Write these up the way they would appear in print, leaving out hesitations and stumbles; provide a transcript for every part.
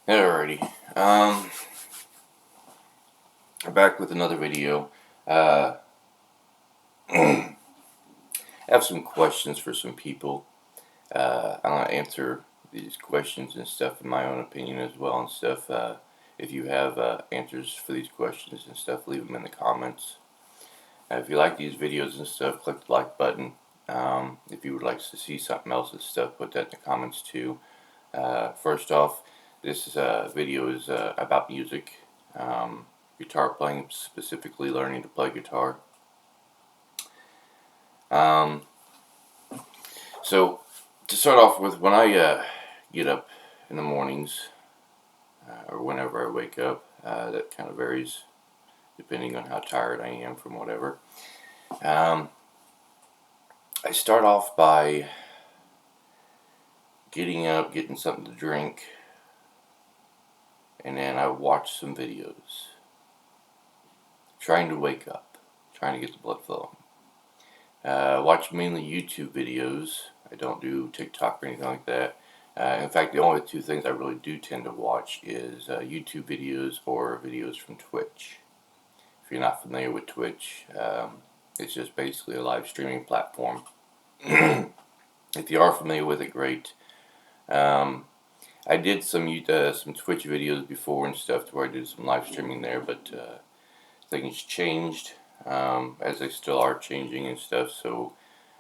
Alrighty. I'm back with another video. I have some questions for some people. I'm gonna answer these questions and stuff in my own opinion as well and stuff. If you have answers for these questions and stuff, leave them in the comments. If you like these videos and stuff, click the like button. If you would like to see something else and stuff, put that in the comments too. First off, this video is about music. Guitar playing, specifically learning to play guitar. So to start off with, when I get up in the mornings or whenever I wake up, that kind of varies depending on how tired I am from whatever. I start off by getting up, getting something to drink, and then I watch some videos, trying to wake up, trying to get the blood flowing. Watch mainly YouTube videos. I don't do TikTok or anything like that. In fact, the only two things I really do tend to watch is YouTube videos or videos from Twitch. If you're not familiar with Twitch, it's just basically a live streaming platform. If you are familiar with it, great. I did some Twitch videos before and stuff to where I did some live streaming there, but things changed as they still are changing and stuff, so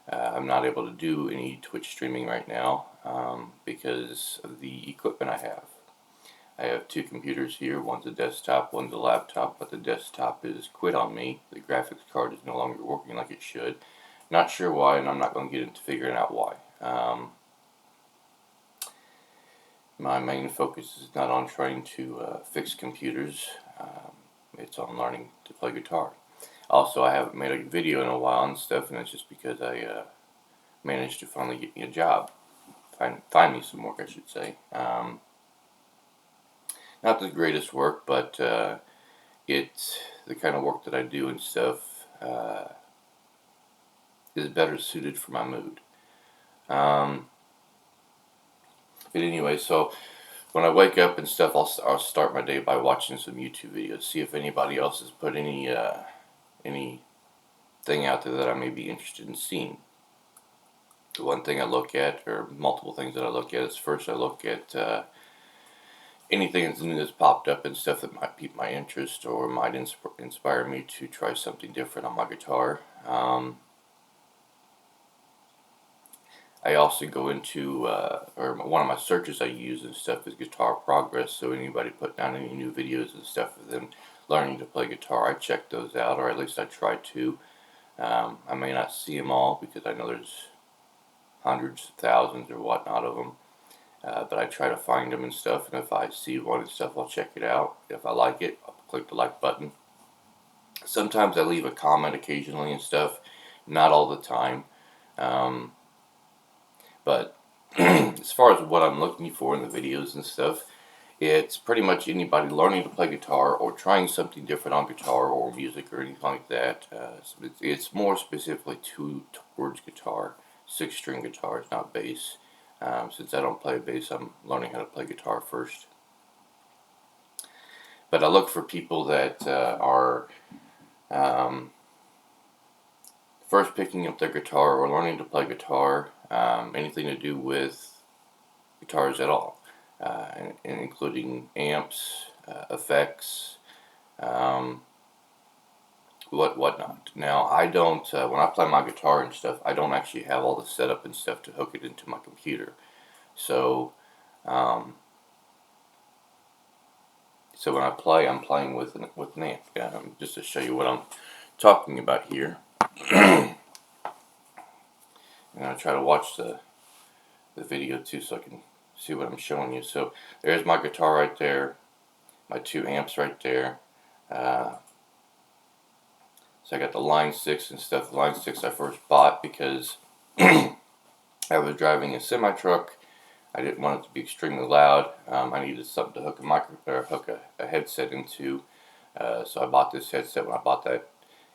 I'm not able to do any Twitch streaming right now because of the equipment I have. I have two computers here, one's a desktop, one's a laptop, but the desktop is quit on me. The graphics card is no longer working like it should. Not sure why, and I'm not going to get into figuring out why. My main focus is not on trying to fix computers. It's on learning to play guitar. Also, I haven't made a video in a while and stuff, and that's just because I managed to finally get me a job. Find me some work, I should say. Not the greatest work, but it's the kind of work that I do and stuff is better suited for my mood. But anyway, so when I wake up and stuff, I'll start my day by watching some YouTube videos, see if anybody else has put anything out there that I may be interested in seeing. The one thing I look at, or multiple things that I look at, is first I look at anything that's new that's popped up and stuff that might pique my interest or might inspire me to try something different on my guitar. I also go into, or one of my searches I use and stuff is guitar progress, so anybody put down any new videos and stuff of them learning to play guitar, I check those out, or at least I try to. I may not see them all because I know there's hundreds of thousands or whatnot of them, but I try to find them and stuff, and if I see one and stuff, I'll check it out. If I like it, I'll click the like button. Sometimes I leave a comment occasionally and stuff, not all the time. But as far as what I'm looking for in the videos and stuff, it's pretty much anybody learning to play guitar or trying something different on guitar or music or anything like that. It's more specifically towards guitar, 6-string guitars, not bass. Since I don't play bass, I'm learning how to play guitar first. But I look for people that are first picking up their guitar or learning to play guitar, anything to do with guitars at all, and including amps, effects, whatnot. Now, I don't, when I play my guitar and stuff, I don't actually have all the setup and stuff to hook it into my computer. So, so when I play, I'm playing with an amp. Just to show you what I'm talking about here. And I try to watch the video too so I can see what I'm showing you. So there's my guitar right there, my two amps right there. So I got the Line 6 and stuff. The Line 6 I first bought because I was driving a semi-truck. I didn't want it to be extremely loud. I needed something to hook a headset into. So I bought this headset. When I bought that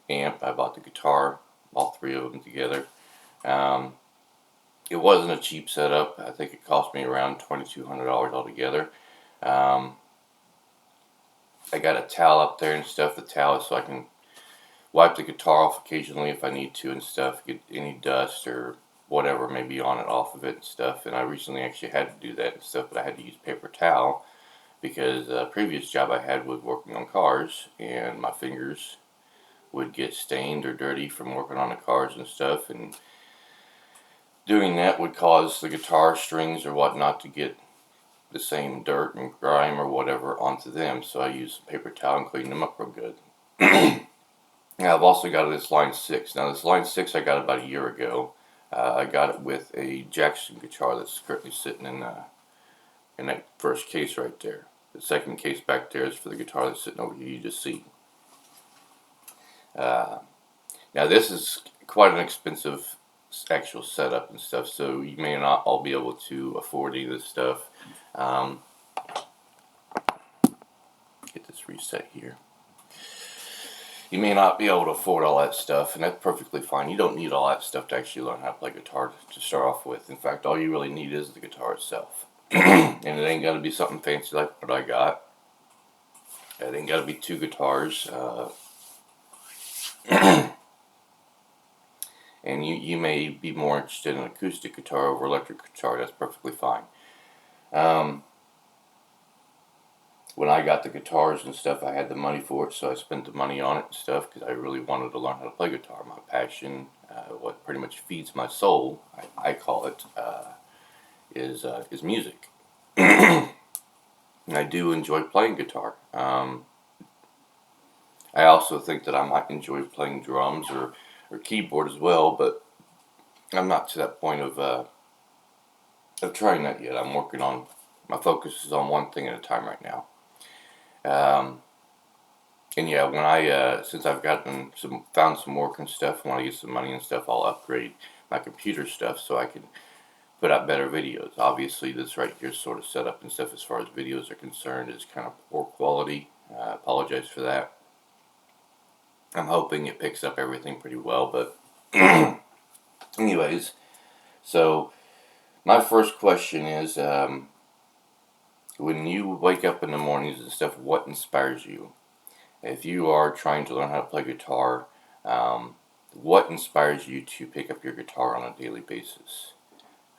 amp, I bought the guitar, all three of them together. It wasn't a cheap setup. I think it cost me around $2,200 altogether. I got a towel up there and stuff. The towel is so I can wipe the guitar off occasionally if I need to and stuff. Get any dust or whatever may be on it off of it and stuff. And I recently actually had to do that and stuff, but I had to use paper towel because the previous job I had was working on cars, and my fingers would get stained or dirty from working on the cars and stuff, and doing that would cause the guitar strings or whatnot to get the same dirt and grime or whatever onto them. So I use paper towel and clean them up real good. Now I've also got this Line 6. Now this Line 6 I got about a year ago. I got it with a Jackson guitar that's currently sitting in that first case right there. The second case back there is for the guitar that's sitting over here, you just see. Now this is quite an expensive actual setup and stuff, so you may not all be able to afford any of this stuff. Get this reset here. You may not be able to afford all that stuff, and that's perfectly fine. You don't need all that stuff to actually learn how to play guitar to start off with. In fact, all you really need is the guitar itself. And it ain't got to be something fancy like what I got. It ain't got to be two guitars. And you may be more interested in acoustic guitar over electric guitar. That's perfectly fine. When I got the guitars and stuff, I had the money for it, so I spent the money on it and stuff because I really wanted to learn how to play guitar. My passion, what pretty much feeds my soul, I call it, is music. And I do enjoy playing guitar. I also think that I might enjoy playing drums or keyboard as well, but I'm not to that point of trying that yet. I'm working on, my focus is on one thing at a time right now. And yeah, when since I've found some work and stuff, when I get some money and stuff, I'll upgrade my computer stuff so I can put out better videos. Obviously, this right here sort of setup and stuff as far as videos are concerned is kind of poor quality. I apologize for that. I'm hoping it picks up everything pretty well, but anyways, so my first question is, when you wake up in the mornings and stuff, what inspires you? If you are trying to learn how to play guitar, what inspires you to pick up your guitar on a daily basis?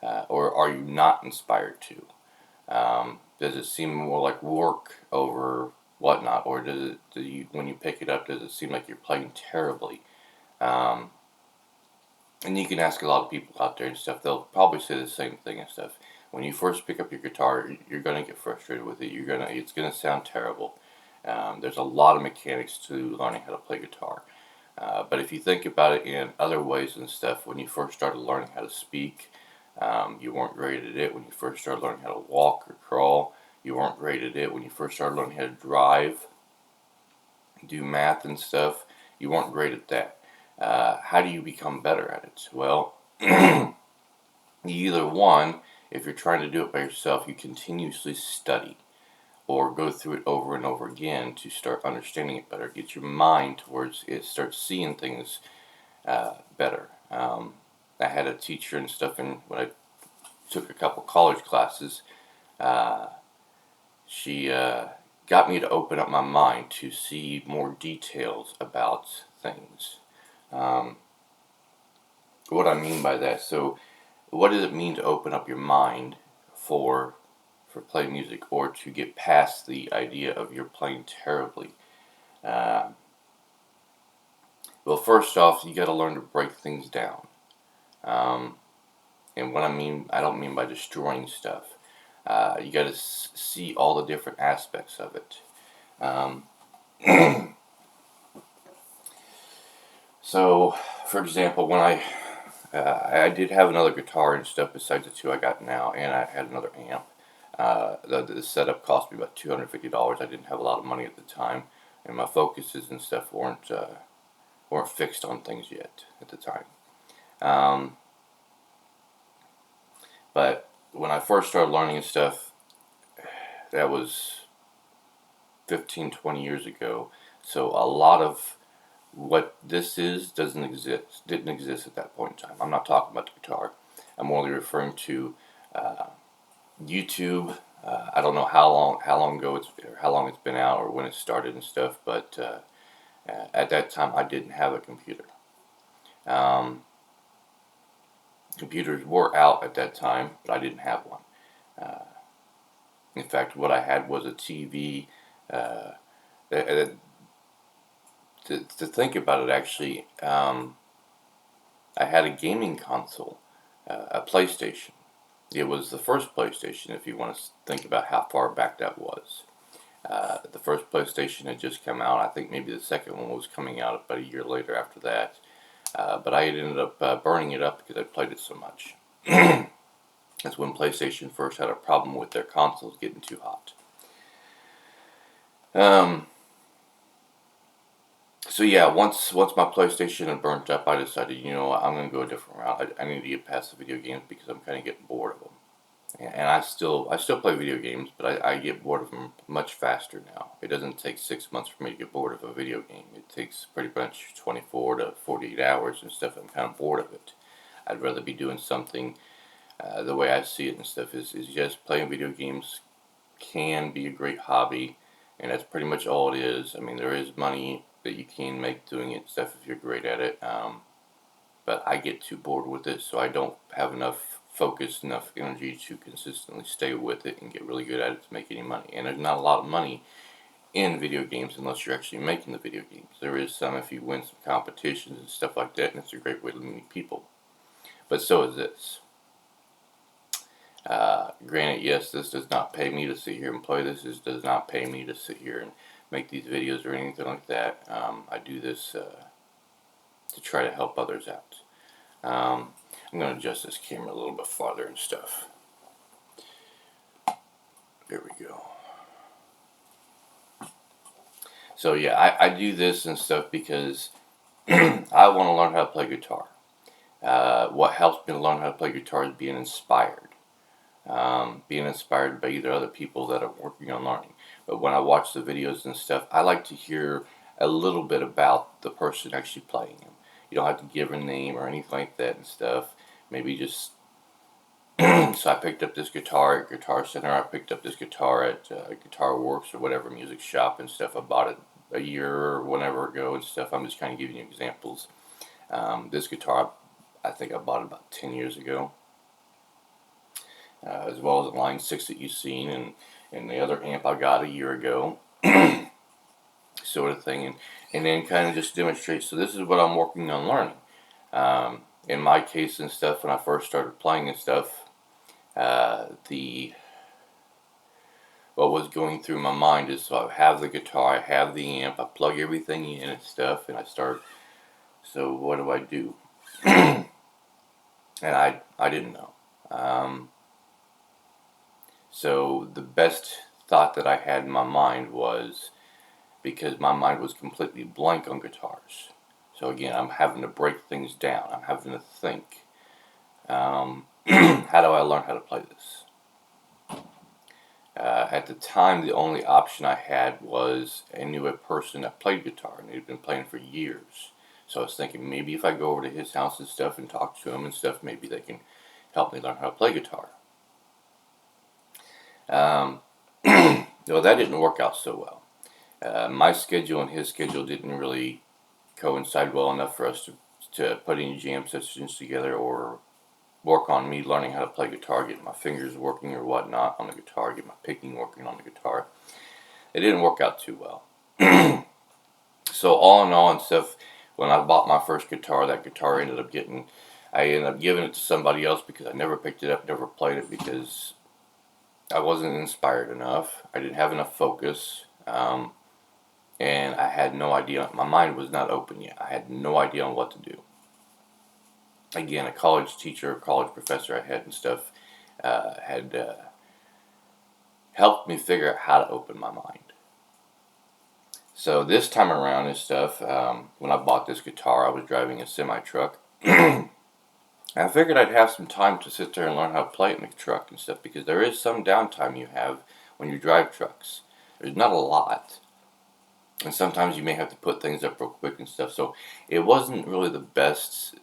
Or are you not inspired to? Does it seem more like work over whatnot, or when you pick it up, does it seem like you're playing terribly? And you can ask a lot of people out there and stuff, they'll probably say the same thing and stuff. When you first pick up your guitar, you're going to get frustrated with it. It's going to sound terrible. There's a lot of mechanics to learning how to play guitar. But if you think about it in other ways and stuff, when you first started learning how to speak, you weren't great at it. When you first started learning how to walk or crawl, you weren't great at it. When you first started learning how to drive, do math and stuff, you weren't great at that. How do you become better at it? Well, either one, if you're trying to do it by yourself, you continuously study or go through it over and over again to start understanding it better. Get your mind towards it, start seeing things better. I had a teacher and stuff, and when I took a couple college classes, she got me to open up my mind to see more details about things. What I mean by that, so what does it mean to open up your mind for playing music, or to get past the idea of you're playing terribly? Well, first off, you got to learn to break things down. And what I don't mean by destroying stuff. You got to see all the different aspects of it. So, for example, when I did have another guitar and stuff besides the two I got now, and I had another amp. The setup cost me about $250. I didn't have a lot of money at the time, and my focuses and stuff weren't fixed on things yet at the time. But when I first started learning and stuff, that was 15, 20 years ago. So a lot of what this didn't exist at that point in time. I'm not talking about the guitar. I'm only referring to YouTube. I I don't know how long ago how long it's been out or when it started and stuff, but at that time I didn't have a computer. Computers were out at that time, but I didn't have one. In fact, what I had was a TV. To think about it, actually, I had a gaming console, a PlayStation. It was the first PlayStation, if you want to think about how far back that was. The first PlayStation had just come out. I think maybe the second one was coming out about a year later after that. But I had ended up burning it up because I played it so much. That's when PlayStation first had a problem with their consoles getting too hot. So yeah, once my PlayStation had burnt up, I decided, you know what, I'm going to go a different route. I need to get past the video games because I'm kind of getting bored of them. And I still play video games, but I get bored of them much faster now. It doesn't take 6 months for me to get bored of a video game. It takes pretty much 24 to 48 hours and stuff. I'm kind of bored of it. I'd rather be doing something. The way I see it and stuff is just playing video games can be a great hobby, and that's pretty much all it is. I mean, there is money that you can make doing it stuff if you're great at it. But I get too bored with it, so I don't have enough focus, enough energy to consistently stay with it and get really good at it to make any money. And there's not a lot of money in video games unless you're actually making the video games. There is some if you win some competitions and stuff like that, and it's a great way to meet people. But so is this. Granted, yes, this does not pay me to sit here and play this. This does not pay me to sit here and make these videos or anything like that. I do this to try to help others out. I'm going to adjust this camera a little bit farther and stuff. There we go. So yeah, I do this and stuff because I want to learn how to play guitar. What helps me to learn how to play guitar is being inspired. Being inspired by either other people that are working on learning. But when I watch the videos and stuff, I like to hear a little bit about the person actually playing them. You don't have to give a name or anything like that and stuff. Maybe just so I picked up this guitar at Guitar Center. I picked up this guitar at Guitar Works or whatever music shop and stuff. I bought it a year or whenever ago and stuff. I'm just kind of giving you examples. This guitar, I think I bought it about 10 years ago. As well as the Line 6 that you've seen, and the other amp I got a year ago, sort of thing, and then kind of just demonstrate. So this is what I'm working on learning. In my case and stuff, when I first started playing and stuff, what was going through my mind is, so I have the guitar, I have the amp, I plug everything in and stuff, and I start, so what do I do? And I didn't know. So the best thought that I had in my mind was, because my mind was completely blank on guitars. So again, I'm having to break things down. I'm having to think. How do I learn how to play this? At the time, the only option I had was I knew a person that played guitar, and they'd been playing for years. So I was thinking, maybe if I go over to his house and stuff and talk to him and stuff, maybe they can help me learn how to play guitar. Well, that didn't work out so well. My schedule and his schedule didn't really coincide well enough for us to put any jam sessions together or work on me learning how to play guitar, get my fingers working or whatnot on the guitar, get my picking working on the guitar. It didn't work out too well. So all in all and stuff, when I bought my first guitar, that guitar I ended up giving it to somebody else because I never picked it up, never played it because I wasn't inspired enough. I didn't have enough focus, and I had no idea. My mind was not open yet. I had no idea on what to do. Again, a college teacher, a college professor I had and stuff had helped me figure out how to open my mind. So this time around and stuff, when I bought this guitar, I was driving a semi-truck. I figured I'd have some time to sit there and learn how to play it in the truck and stuff, because there is some downtime you have when you drive trucks. There's not a lot, and sometimes you may have to put things up real quick and stuff, so it wasn't really the best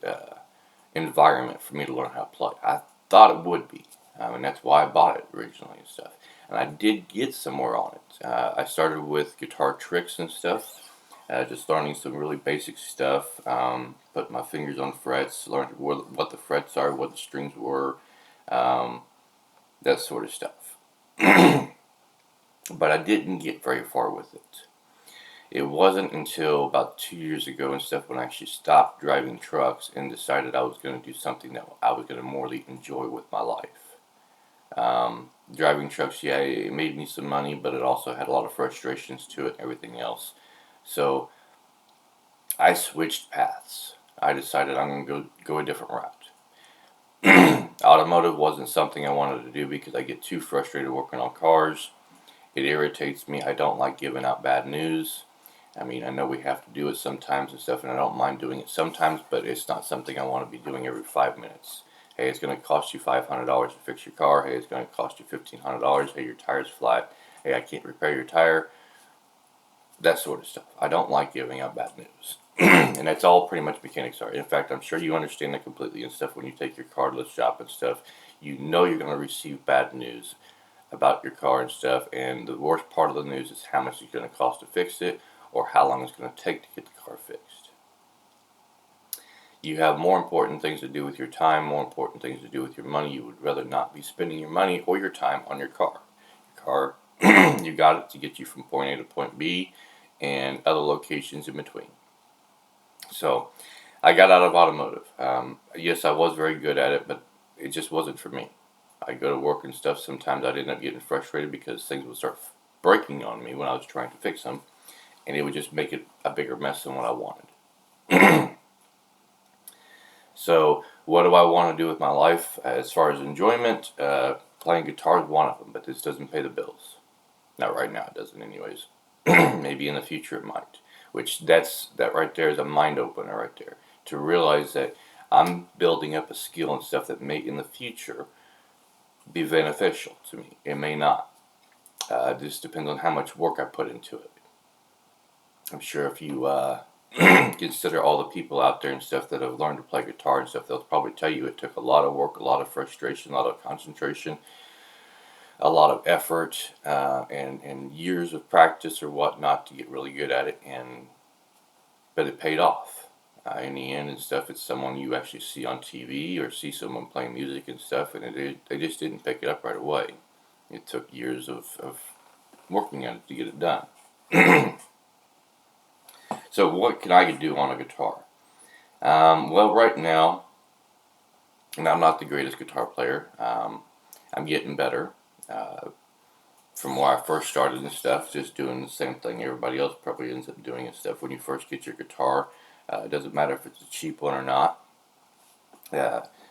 environment for me to learn how to play. I thought it would be. and that's why I bought it originally and stuff. And I did get somewhere on it. I started with guitar tricks and stuff, just learning some really basic stuff, putting my fingers on frets, learning what the frets are, what the strings were, um, that sort of stuff. But I didn't get very far with it. It wasn't until about 2 years ago and stuff when I actually stopped driving trucks and decided I was going to do something that I was going to morely enjoy with my life. Driving trucks, yeah, it made me some money, but it also had a lot of frustrations to it and everything else. So I switched paths. I decided I'm going to go a different route. Automotive wasn't something I wanted to do because I get too frustrated working on cars. It irritates me. I don't like giving out bad news. I mean, I know we have to do it sometimes and stuff, and I don't mind doing it sometimes, but it's not something I want to be doing every 5 minutes. Hey, it's going to cost you $500 to fix your car. Hey, it's going to cost you $1,500. Hey, your tire's flat. Hey, I can't repair your tire. That sort of stuff. I don't like giving out bad news. And that's all pretty much mechanics are. In fact, I'm sure you understand that completely and stuff when you take your car to the shop and stuff. You know you're going to receive bad news about your car and stuff, and the worst part of the news is how much it's going to cost to fix it or how long it's going to take to get the car fixed. You have more important things to do with your time, more important things to do with your money. You would rather not be spending your money or your time on your car. Your car, you got it to get you from point A to point B and other locations in between. So I got out of automotive. Yes, I was very good at it, but it just wasn't for me. I go to work and stuff. Sometimes I'd end up getting frustrated because things would start breaking on me when I was trying to fix them, and it would just make it a bigger mess than what I wanted. So, what do I want to do with my life as far as enjoyment? Playing guitar is one of them, but this doesn't pay the bills. Not right now, it doesn't, anyways. Maybe in the future it might. Which that right there is a mind opener right there to realize that I'm building up a skill and stuff that may in the future be beneficial to me. It may not. It just depends on how much work I put into it. I'm sure if you consider all the people out there and stuff that have learned to play guitar and stuff, they'll probably tell you it took a lot of work, a lot of frustration, a lot of concentration, a lot of effort, and years of practice or whatnot to get really good at it. But it paid off. In the end and stuff, it's someone you actually see on TV or see someone playing music and stuff, and they just didn't pick it up right away. It took years of working at it to get it done. So what can I do on a guitar? Well, right now, and I'm not the greatest guitar player. I'm getting better. From where I first started and stuff, just doing the same thing everybody else probably ends up doing and stuff. When you first get your guitar, it doesn't matter if it's a cheap one or not.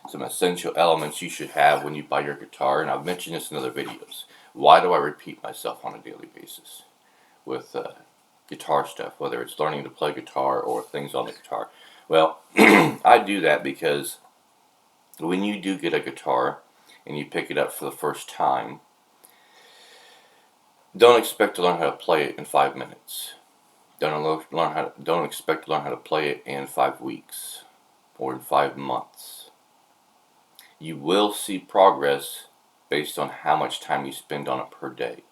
Some essential elements you should have when you buy your guitar, and I've mentioned this in other videos. Why do I repeat myself on a daily basis with guitar stuff, whether it's learning to play guitar or things on the guitar? Well, I do that because when you do get a guitar and you pick it up for the first time, don't expect to learn how to play it in 5 minutes. Don't expect to learn how to play it in 5 weeks or in 5 months. You will see progress based on how much time you spend on it per day.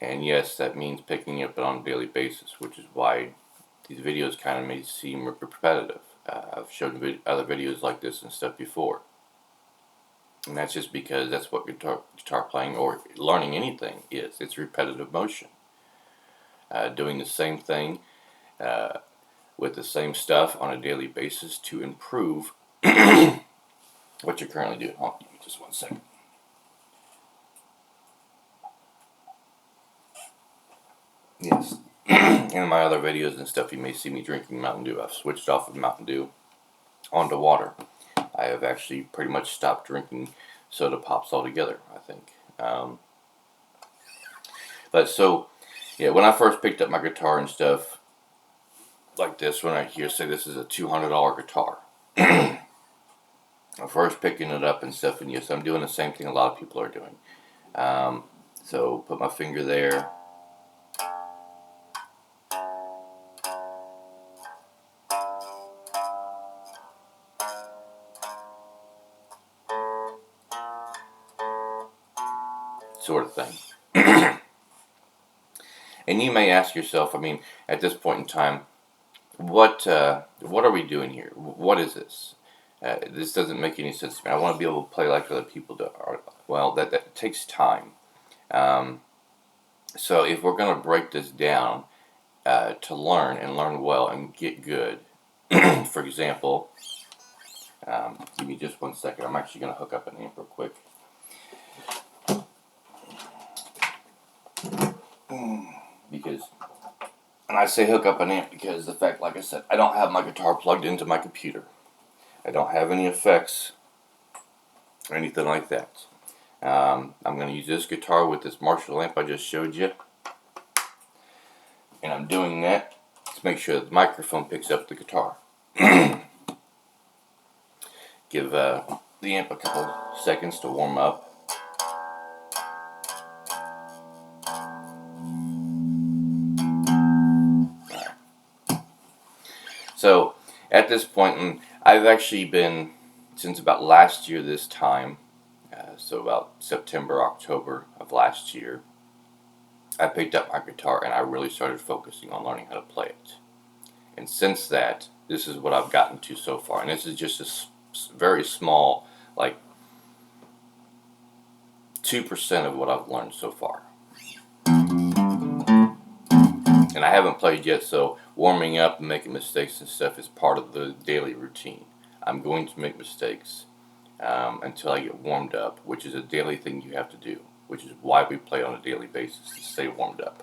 And yes, that means picking it up on a daily basis, which is why these videos kind of may seem repetitive. I've shown other videos like this and stuff before. And that's just because that's what guitar playing or learning anything is. It's repetitive motion. Doing the same thing with the same stuff on a daily basis to improve what you're currently doing. Hold on, give me just 1 second. Yes. In my other videos and stuff, you may see me drinking Mountain Dew. I've switched off of Mountain Dew onto water. I have actually pretty much stopped drinking soda pops altogether, I think. But so, yeah, when I first picked up my guitar and stuff, like this, when I hear say this is a $200 guitar, I'm first picking it up and stuff, and yes, I'm doing the same thing a lot of people are doing. So, put my finger there. sort of thing. And you may ask yourself, I mean, at this point in time, what are we doing here? What is this? This doesn't make any sense to me. I want to be able to play like other people do. Well, that takes time. So if we're going to break this down to learn and learn well and get good, for example, give me just 1 second. I'm actually going to hook up an amp real quick. Because, and I say hook up an amp because the fact, like I said, I don't have my guitar plugged into my computer. I don't have any effects or anything like that. I'm going to use this guitar with this Marshall amp I just showed you. And I'm doing that to make sure that the microphone picks up the guitar. Give the amp a couple seconds to warm up. So at this point, and I've actually been, since about last year this time, so about September, October of last year, I picked up my guitar and I really started focusing on learning how to play it. And since that, this is what I've gotten to so far. And this is just a very small, like 2% of what I've learned so far. And I haven't played yet, so warming up and making mistakes and stuff is part of the daily routine. I'm going to make mistakes until I get warmed up, which is a daily thing you have to do, which is why we play on a daily basis, to stay warmed up.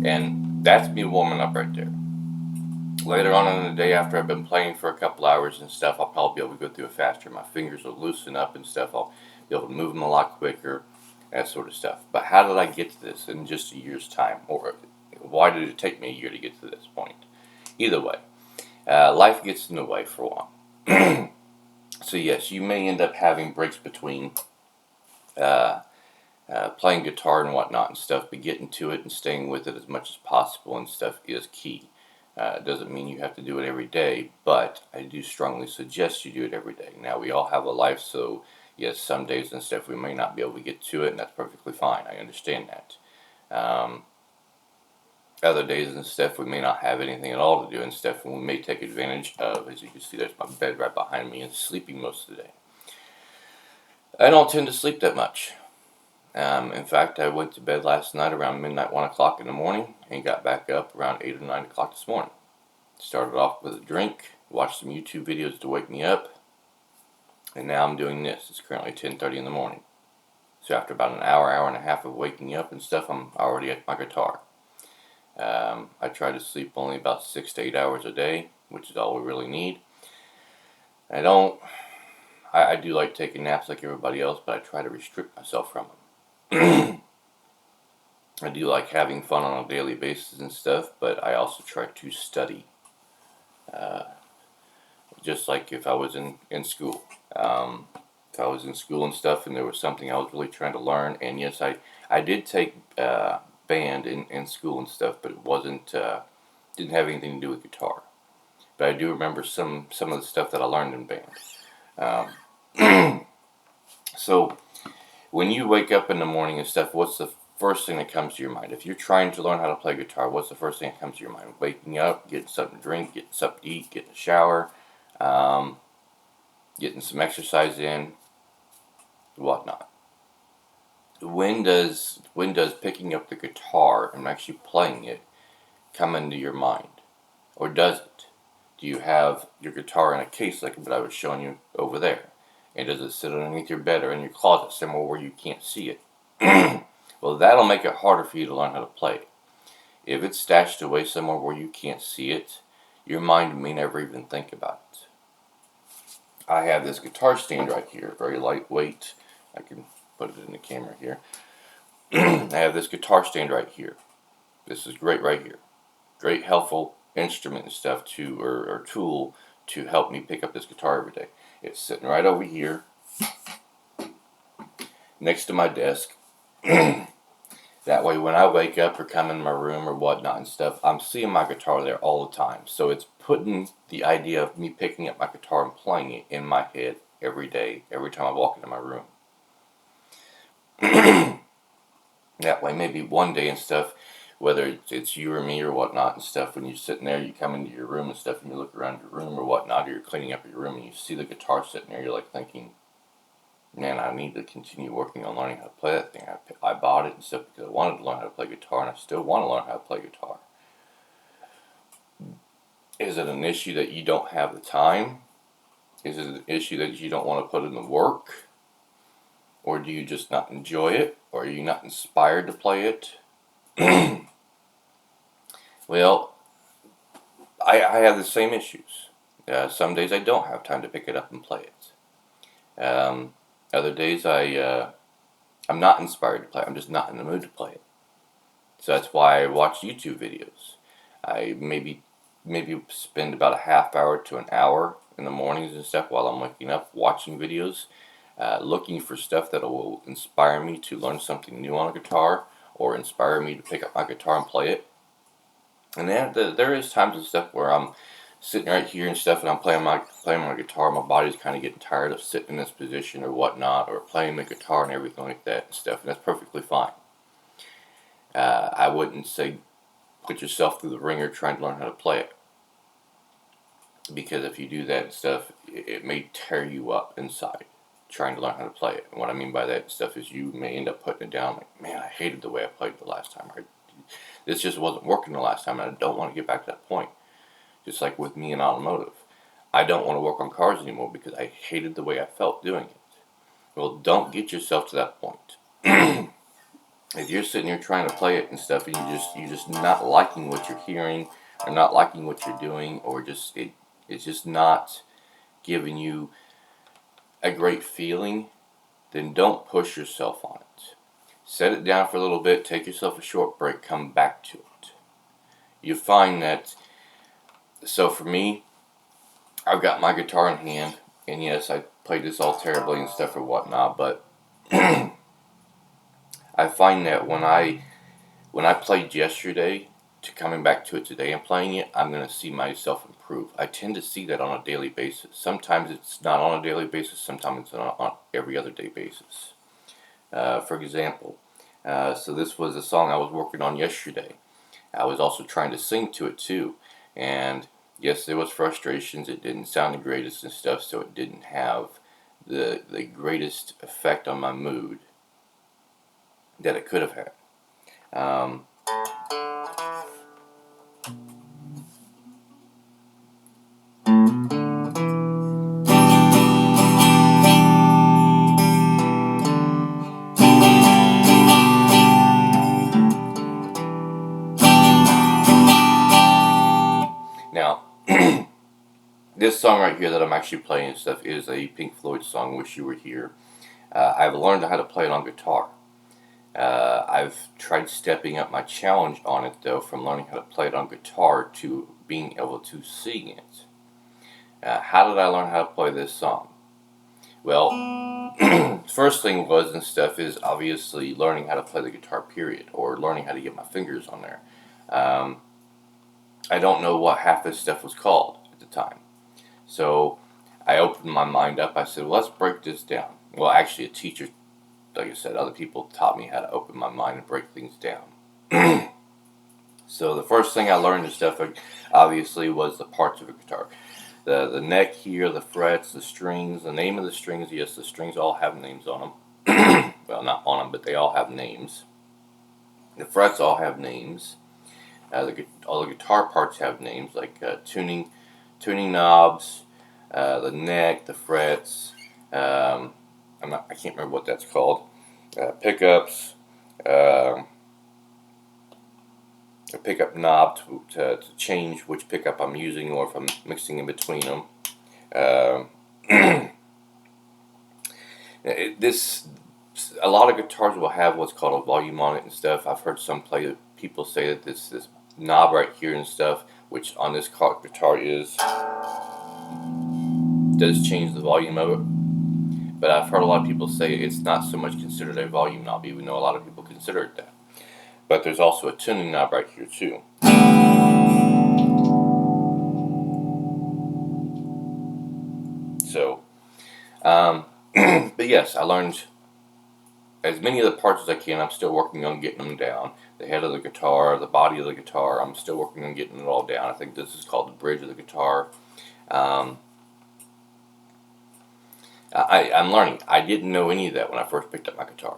And that's me warming up right there. Later on in the day, after I've been playing for a couple hours and stuff, I'll probably be able to go through it faster. My fingers will loosen up and stuff. I'll be able to move them a lot quicker, that sort of stuff. But how did I get to this in just a year's time? Or why did it take me a year to get to this point? Either way, life gets in the way for one. So yes, you may end up having breaks between playing guitar and whatnot and stuff, but getting to it and staying with it as much as possible and stuff is key. It doesn't mean you have to do it every day, but I do strongly suggest you do it every day. Now, we all have a life, so yes, some days and stuff we may not be able to get to it, and that's perfectly fine. I understand that. Other days and stuff we may not have anything at all to do and stuff, and we may take advantage of. As you can see, there's my bed right behind me and sleeping most of the day. I don't tend to sleep that much. In fact, I went to bed last night around midnight, 1 o'clock in the morning, and got back up around 8 or 9 o'clock this morning. Started off with a drink, watched some YouTube videos to wake me up, and now I'm doing this. It's currently 10:30 in the morning. So after about an hour, hour and a half of waking up and stuff, I'm already at my guitar. I try to sleep only about 6 to 8 hours a day, which is all we really need. I do like taking naps like everybody else, but I try to restrict myself from them. I do like having fun on a daily basis and stuff, but I also try to study. Just like if I was in school. If I was in school and stuff and there was something I was really trying to learn, and yes, I did take band in school and stuff, but it didn't have anything to do with guitar. But I do remember some of the stuff that I learned in band. So when you wake up in the morning and stuff, what's the first thing that comes to your mind? If you're trying to learn how to play guitar, what's the first thing that comes to your mind? Waking up, getting something to drink, getting something to eat, getting a shower, getting some exercise in, whatnot. When does picking up the guitar and actually playing it come into your mind? Or does it? Do you have your guitar in a case like what I was showing you over there? And does it sit underneath your bed or in your closet somewhere where you can't see it? Well, that'll make it harder for you to learn how to play it. If it's stashed away somewhere where you can't see it, your mind may never even think about it. I have this guitar stand right here, very lightweight. I can put it in the camera here. I have this guitar stand right here. This is great right here. Great helpful instrument and stuff or tool to help me pick up this guitar every day. It's sitting right over here next to my desk. That way when I wake up or come in my room or whatnot and stuff, I'm seeing my guitar there all the time. So it's putting the idea of me picking up my guitar and playing it in my head every day, every time I walk into my room. That way maybe one day and stuff, whether it's you or me or whatnot and stuff, when you're sitting there, you come into your room and stuff and you look around your room or whatnot, or you're cleaning up your room and you see the guitar sitting there, you're like thinking, man, I need to continue working on learning how to play that thing. I bought it and stuff because I wanted to learn how to play guitar, and I still want to learn how to play guitar. Is it an issue that you don't have the time? Is it an issue that you don't want to put in the work? Or do you just not enjoy it? Or are you not inspired to play it? Well, I have the same issues. Some days I don't have time to pick it up and play it. Other days I'm not inspired to play it. I'm just not in the mood to play it. So that's why I watch YouTube videos. I maybe spend about a half hour to an hour in the mornings and stuff while I'm waking up watching videos, looking for stuff that will inspire me to learn something new on a guitar or inspire me to pick up my guitar and play it. And then there is times and stuff where I'm sitting right here and stuff and I'm playing my guitar, my body's kind of getting tired of sitting in this position or whatnot, or playing the guitar and everything like that and stuff, and that's perfectly fine. I wouldn't say put yourself through the ringer trying to learn how to play it, because if you do that and stuff, it may tear you up inside trying to learn how to play it. And what I mean by that and stuff is you may end up putting it down like, man, I hated the way I played the last time. This just wasn't working the last time, and I don't want to get back to that point. Just like with me in automotive, I don't want to work on cars anymore because I hated the way I felt doing it. Well, don't get yourself to that point. If you're sitting here trying to play it and stuff, and you're just not liking what you're hearing, or not liking what you're doing, or just it's just not giving you a great feeling, then don't push yourself on it. Set it down for a little bit, take yourself a short break, come back to it. You find that, so for me, I've got my guitar in hand, and yes, I played this all terribly and stuff or whatnot, but I find that when I played yesterday to coming back to it today and playing it, I'm going to see myself improve. I tend to see that on a daily basis. Sometimes it's not on a daily basis, sometimes it's on every other day basis. For example, so this was a song I was working on yesterday. I was also trying to sing to it too, and yes, there was frustrations. It didn't sound the greatest and stuff, so it didn't have the greatest effect on my mood that it could have had. Now, this song right here that I'm actually playing and stuff is a Pink Floyd song, Wish You Were Here. I've learned how to play it on guitar. I've tried stepping up my challenge on it, though, from learning how to play it on guitar to being able to sing it. How did I learn how to play this song? Well, first thing was and stuff is obviously learning how to play the guitar, period, or learning how to get my fingers on there. I don't know what half this stuff was called at the time. So I opened my mind up. I said, well, let's break this down. Well, actually, a teacher, like I said, other people taught me how to open my mind and break things down. So the first thing I learned and stuff, obviously, was the parts of a guitar. The neck here, the frets, the strings, the name of the strings. Yes, the strings all have names on them. Well, not on them, but they all have names. The frets all have names. All the guitar parts have names, like tuning knobs, the neck, the frets. I can't remember what that's called. Pickups, a pickup knob to change which pickup I'm using, or if I'm mixing in between them. A lot of guitars will have what's called a volume on it and stuff. I've heard some people say that this knob right here and stuff, which on this guitar does change the volume of it. But I've heard a lot of people say it's not so much considered a volume knob, even though a lot of people consider it that. But there's also a tuning knob right here too. So, but yes, I learned as many of the parts as I can. I'm still working on getting them down. The head of the guitar, the body of the guitar, I'm still working on getting it all down. I think this is called the bridge of the guitar. I'm learning. I didn't know any of that when I first picked up my guitar.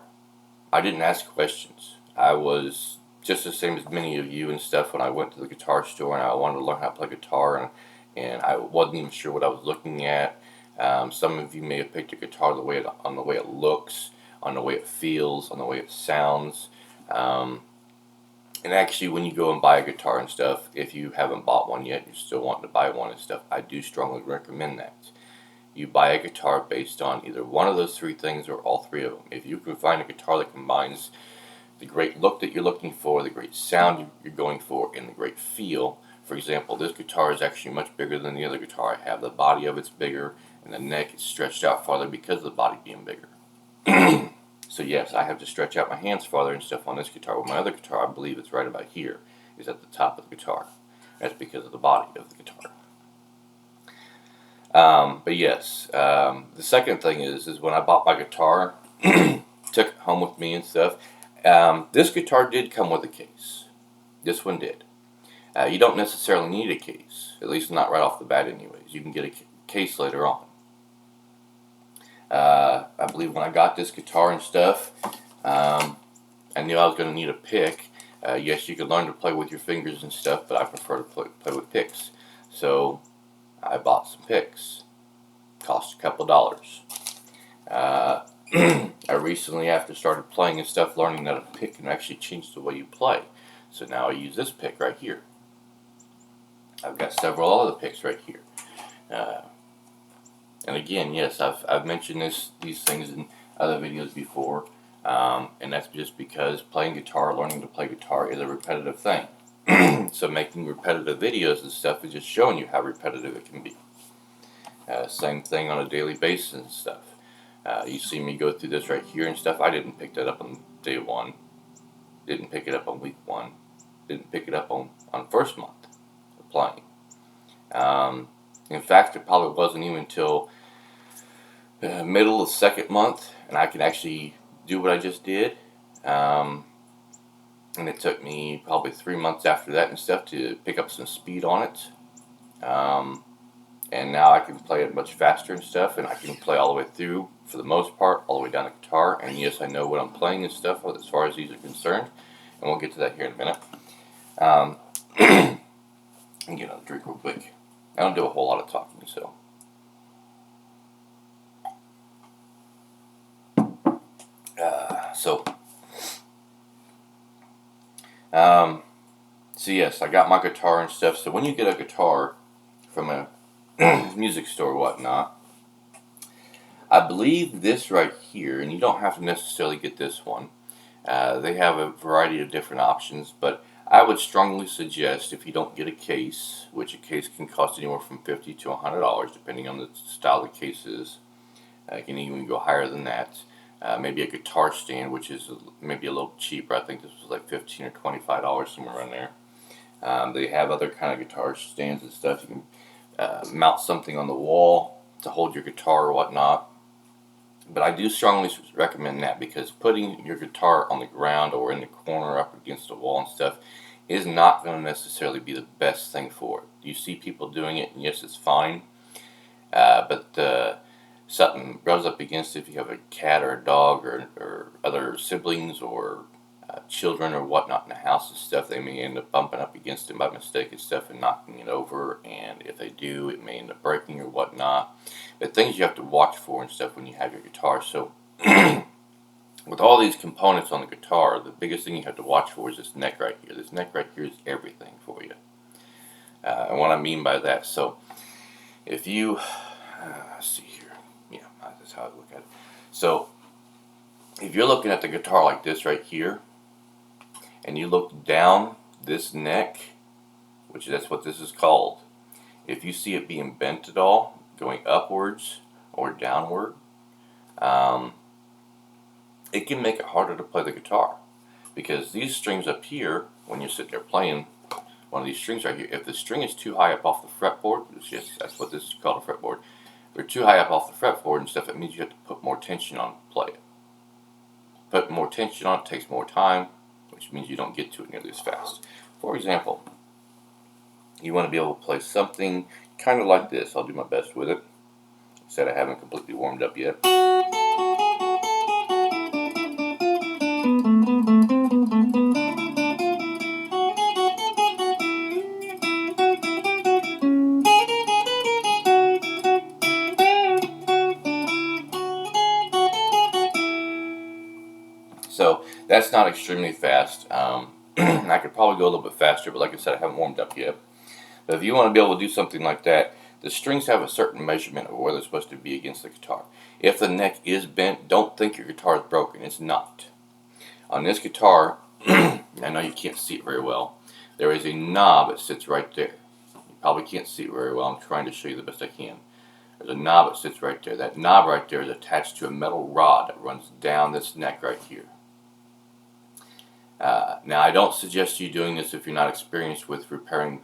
I didn't ask questions. I was just the same as many of you and stuff when I went to the guitar store and I wanted to learn how to play guitar, and I wasn't even sure what I was looking at. Some of you may have picked a guitar on the way it looks, on the way it feels, on the way it sounds. And actually, when you go and buy a guitar and stuff, if you haven't bought one yet, you're still wanting to buy one and stuff, I do strongly recommend that. You buy a guitar based on either one of those three things or all three of them. If you can find a guitar that combines the great look that you're looking for, the great sound you're going for, and the great feel. For example, this guitar is actually much bigger than the other guitar I have. The body of it's bigger, and the neck is stretched out farther because of the body being bigger. So yes, I have to stretch out my hands farther and stuff on this guitar. With my other guitar, I believe it's right about here, is at the top of the guitar. That's because of the body of the guitar. But yes, the second thing is when I bought my guitar, took it home with me and stuff. This guitar did come with a case. This one did. You don't necessarily need a case, at least not right off the bat anyways. You can get a case later on. I believe when I got this guitar and stuff, I knew I was going to need a pick. Yes, you can learn to play with your fingers and stuff, but I prefer to play with picks. So I bought some picks. Cost a couple dollars. I recently, after started playing and stuff, learning that a pick can actually change the way you play. So now I use this pick right here. I've got several other picks right here. And again, yes, I've mentioned these things in other videos before, and that's just because playing guitar, learning to play guitar is a repetitive thing. So making repetitive videos and stuff is just showing you how repetitive it can be. Same thing on a daily basis and stuff. You see me go through this right here and stuff. I didn't pick that up on day one. Didn't pick it up on week one. Didn't pick it up on first month of playing. In fact, it probably wasn't even until middle of the second month, and I could actually do what I just did. And it took me probably 3 months after that and stuff to pick up some speed on it. And now I can play it much faster and stuff, and I can play all the way through, for the most part, all the way down the guitar. And yes, I know what I'm playing and stuff as far as these are concerned, and we'll get to that here in a minute. Let me get another drink real quick. I don't do a whole lot of talking, so. So yes, I got my guitar and stuff. So when you get a guitar from a music store or whatnot, I believe this right here, and you don't have to necessarily get this one. They have a variety of different options, but I would strongly suggest, if you don't get a case, which a case can cost anywhere from $50 to $100 depending on the style the case is. It can even go higher than that. Maybe a guitar stand, which is maybe a little cheaper. I think this was like $15 or $25, somewhere around there. They have other kind of guitar stands and stuff. You can mount something on the wall to hold your guitar or whatnot. But I do strongly recommend that, because putting your guitar on the ground or in the corner up against the wall and stuff is not going to necessarily be the best thing for it. You see people doing it, and yes, it's fine. But something rubs up against it. If you have a cat or a dog or other siblings or children or whatnot in the house and stuff, they may end up bumping up against it by mistake and stuff and knocking it over, and if they do, it may end up breaking or whatnot. But things you have to watch for and stuff when you have your guitar. So with all these components on the guitar, the biggest thing you have to watch for is this neck right here. This neck right here is everything for you. And what I mean by that, so if you let's see here, yeah, that's how I look at it. So if you're looking at the guitar like this right here, and you look down this neck, which that's what this is called, if you see it being bent at all, going upwards or downward, it can make it harder to play the guitar, because these strings up here, when you're sitting there playing one of these strings right here, if the string is too high up off the fretboard, that's what this is called, a fretboard, if they're too high up off the fretboard and stuff, it means you have to put more tension on it to play it. Put more tension on it takes more time, which means you don't get to it nearly as fast. For example, you want to be able to play something kind of like this. I'll do my best with it. Said I haven't completely warmed up yet. So that's not extremely fast. I could probably go a little bit faster, but like I said, I haven't warmed up yet. But if you want to be able to do something like that, the strings have a certain measurement of where they're supposed to be against the guitar. If the neck is bent, don't think your guitar is broken. It's not. On this guitar, I know you can't see it very well, there is a knob that sits right there. You probably can't see it very well. I'm trying to show you the best I can. There's a knob that sits right there. That knob right there is attached to a metal rod that runs down this neck right here. Now, I don't suggest you doing this if you're not experienced with repairing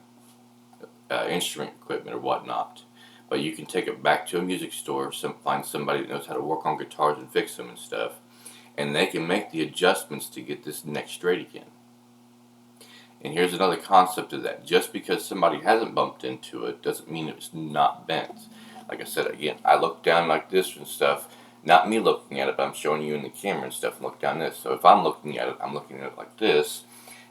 instrument equipment or whatnot. But you can take it back to a music store, find somebody that knows how to work on guitars and fix them and stuff, and they can make the adjustments to get this neck straight again. And here's another concept of that. Just because somebody hasn't bumped into it doesn't mean it's not bent. Like I said, again, I look down like this and stuff. Not me looking at it, but I'm showing you in the camera and stuff, and look down this. So if I'm looking at it, I'm looking at it like this,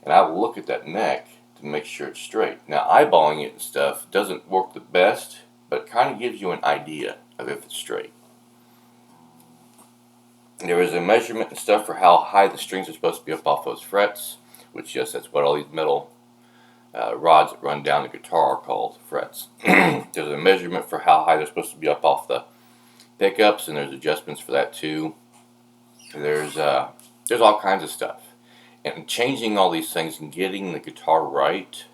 and I will look at that neck to make sure it's straight. Now, eyeballing it and stuff doesn't work the best, but it kind of gives you an idea of if it's straight. There is a measurement and stuff for how high the strings are supposed to be up off those frets, which, yes, that's what all these metal rods that run down the guitar are called, frets. There's a measurement for how high they're supposed to be up off the pickups, and there's adjustments for that too. There's all kinds of stuff, and changing all these things and getting the guitar right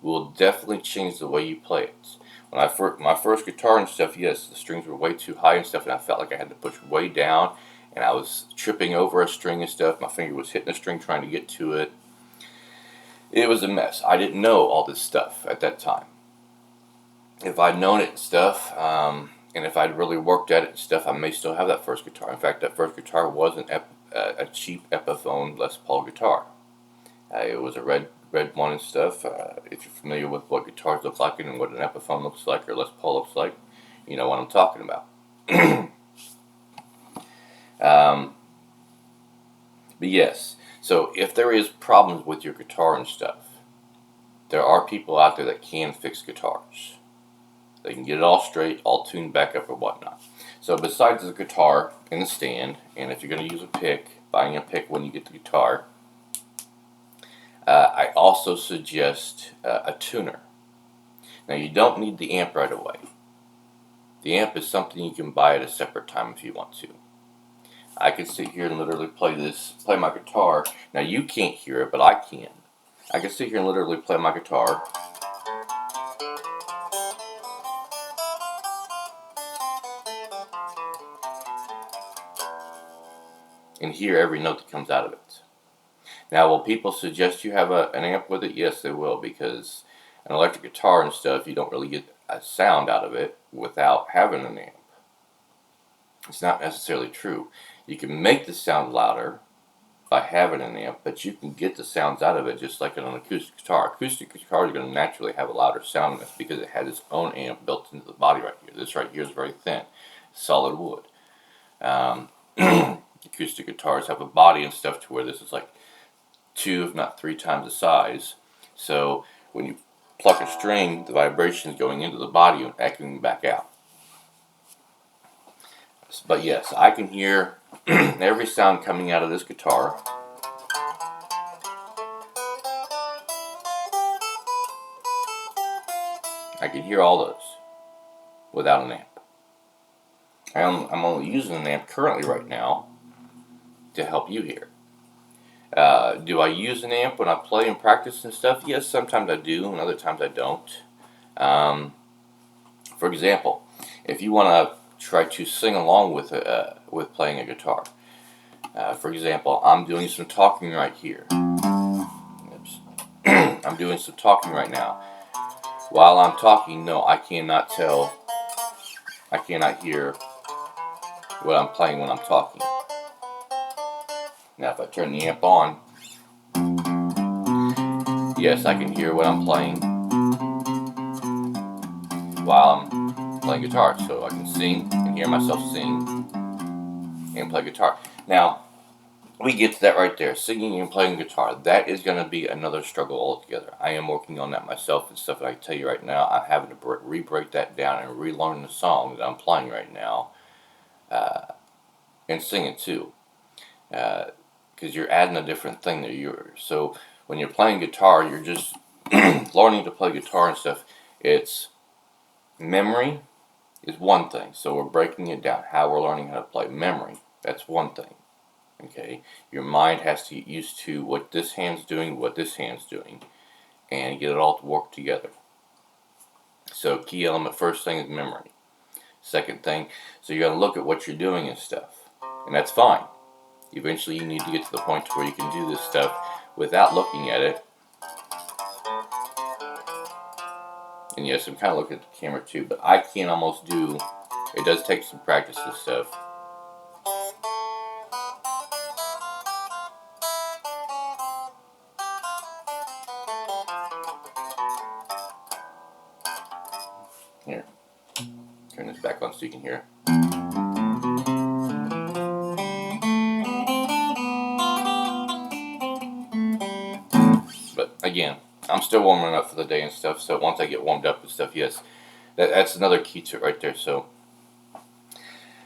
will definitely change the way you play it. When my first guitar and stuff, yes, the strings were way too high and stuff, and I felt like I had to push way down, and I was tripping over a string and stuff. My finger was hitting a string trying to get to it. It was a mess. I didn't know all this stuff at that time. If I'd known it and stuff, and if I'd really worked at it and stuff, I may still have that first guitar. In fact, that first guitar was a cheap Epiphone Les Paul guitar. It was a red one and stuff. If you're familiar with what guitars look like and what an Epiphone looks like or Les Paul looks like, you know what I'm talking about. But yes, so if there is problems with your guitar and stuff, there are people out there that can fix guitars. They can get it all straight, all tuned back up or whatnot. So besides the guitar and the stand, and if you're going to use a pick, buying a pick when you get the guitar, I also suggest a tuner. Now, you don't need the amp right away. The amp is something you can buy at a separate time if you want to. I can sit here and literally play my guitar. Now, you can't hear it, but I can. I can sit here and literally play my guitar. And hear every note that comes out of it. Now, will people suggest you have an amp with it? Yes, they will, because an electric guitar and stuff, you don't really get a sound out of it without having an amp. It's not necessarily true. You can make the sound louder by having an amp, but you can get the sounds out of it just like an acoustic guitar. Acoustic guitar is going to naturally have a louder sound in this because it has its own amp built into the body right here. This right here is very thin, solid wood. Acoustic guitars have a body and stuff to where this is like 2, if not 3 times the size. So when you pluck a string, the vibration is going into the body and echoing back out. But yes, I can hear every sound coming out of this guitar. I can hear all those without an amp. I'm only using an amp currently right now to help you hear. Do I use an amp when I play and practice and stuff? Yes, sometimes I do, and other times I don't. For example, if you want to try to sing along with playing a guitar. For example, I'm doing some talking right here. Oops. I'm doing some talking right now. While I'm talking, no, I cannot hear what I'm playing when I'm talking. Now if I turn the amp on, yes, I can hear what I'm playing while I'm playing guitar. So I can sing and hear myself sing and play guitar. Now, we get to that right there, singing and playing guitar. That is going to be another struggle altogether. I am working on that myself and stuff. And I can tell you right now, I'm having to re-break that down and relearn the song that I'm playing right now, and sing it too. Because you're adding a different thing to so when you're playing guitar, you're just learning to play guitar and stuff. It's memory is one thing. So we're breaking it down. How we're learning how to play memory. That's one thing. Okay, your mind has to get used to what this hand's doing, what this hand's doing, and get it all to work together. So key element, first thing is memory. Second thing, so you're going to look at what you're doing and stuff, and that's fine. Eventually you need to get to the point where you can do this stuff without looking at it. And yes, I'm kind of looking at the camera too, but I can almost do, it does take some practice and stuff. Here, turn this back on so you can hear. But again, I'm still warming up for the day and stuff, so once I get warmed up and stuff, yes, that's another key to it right there. So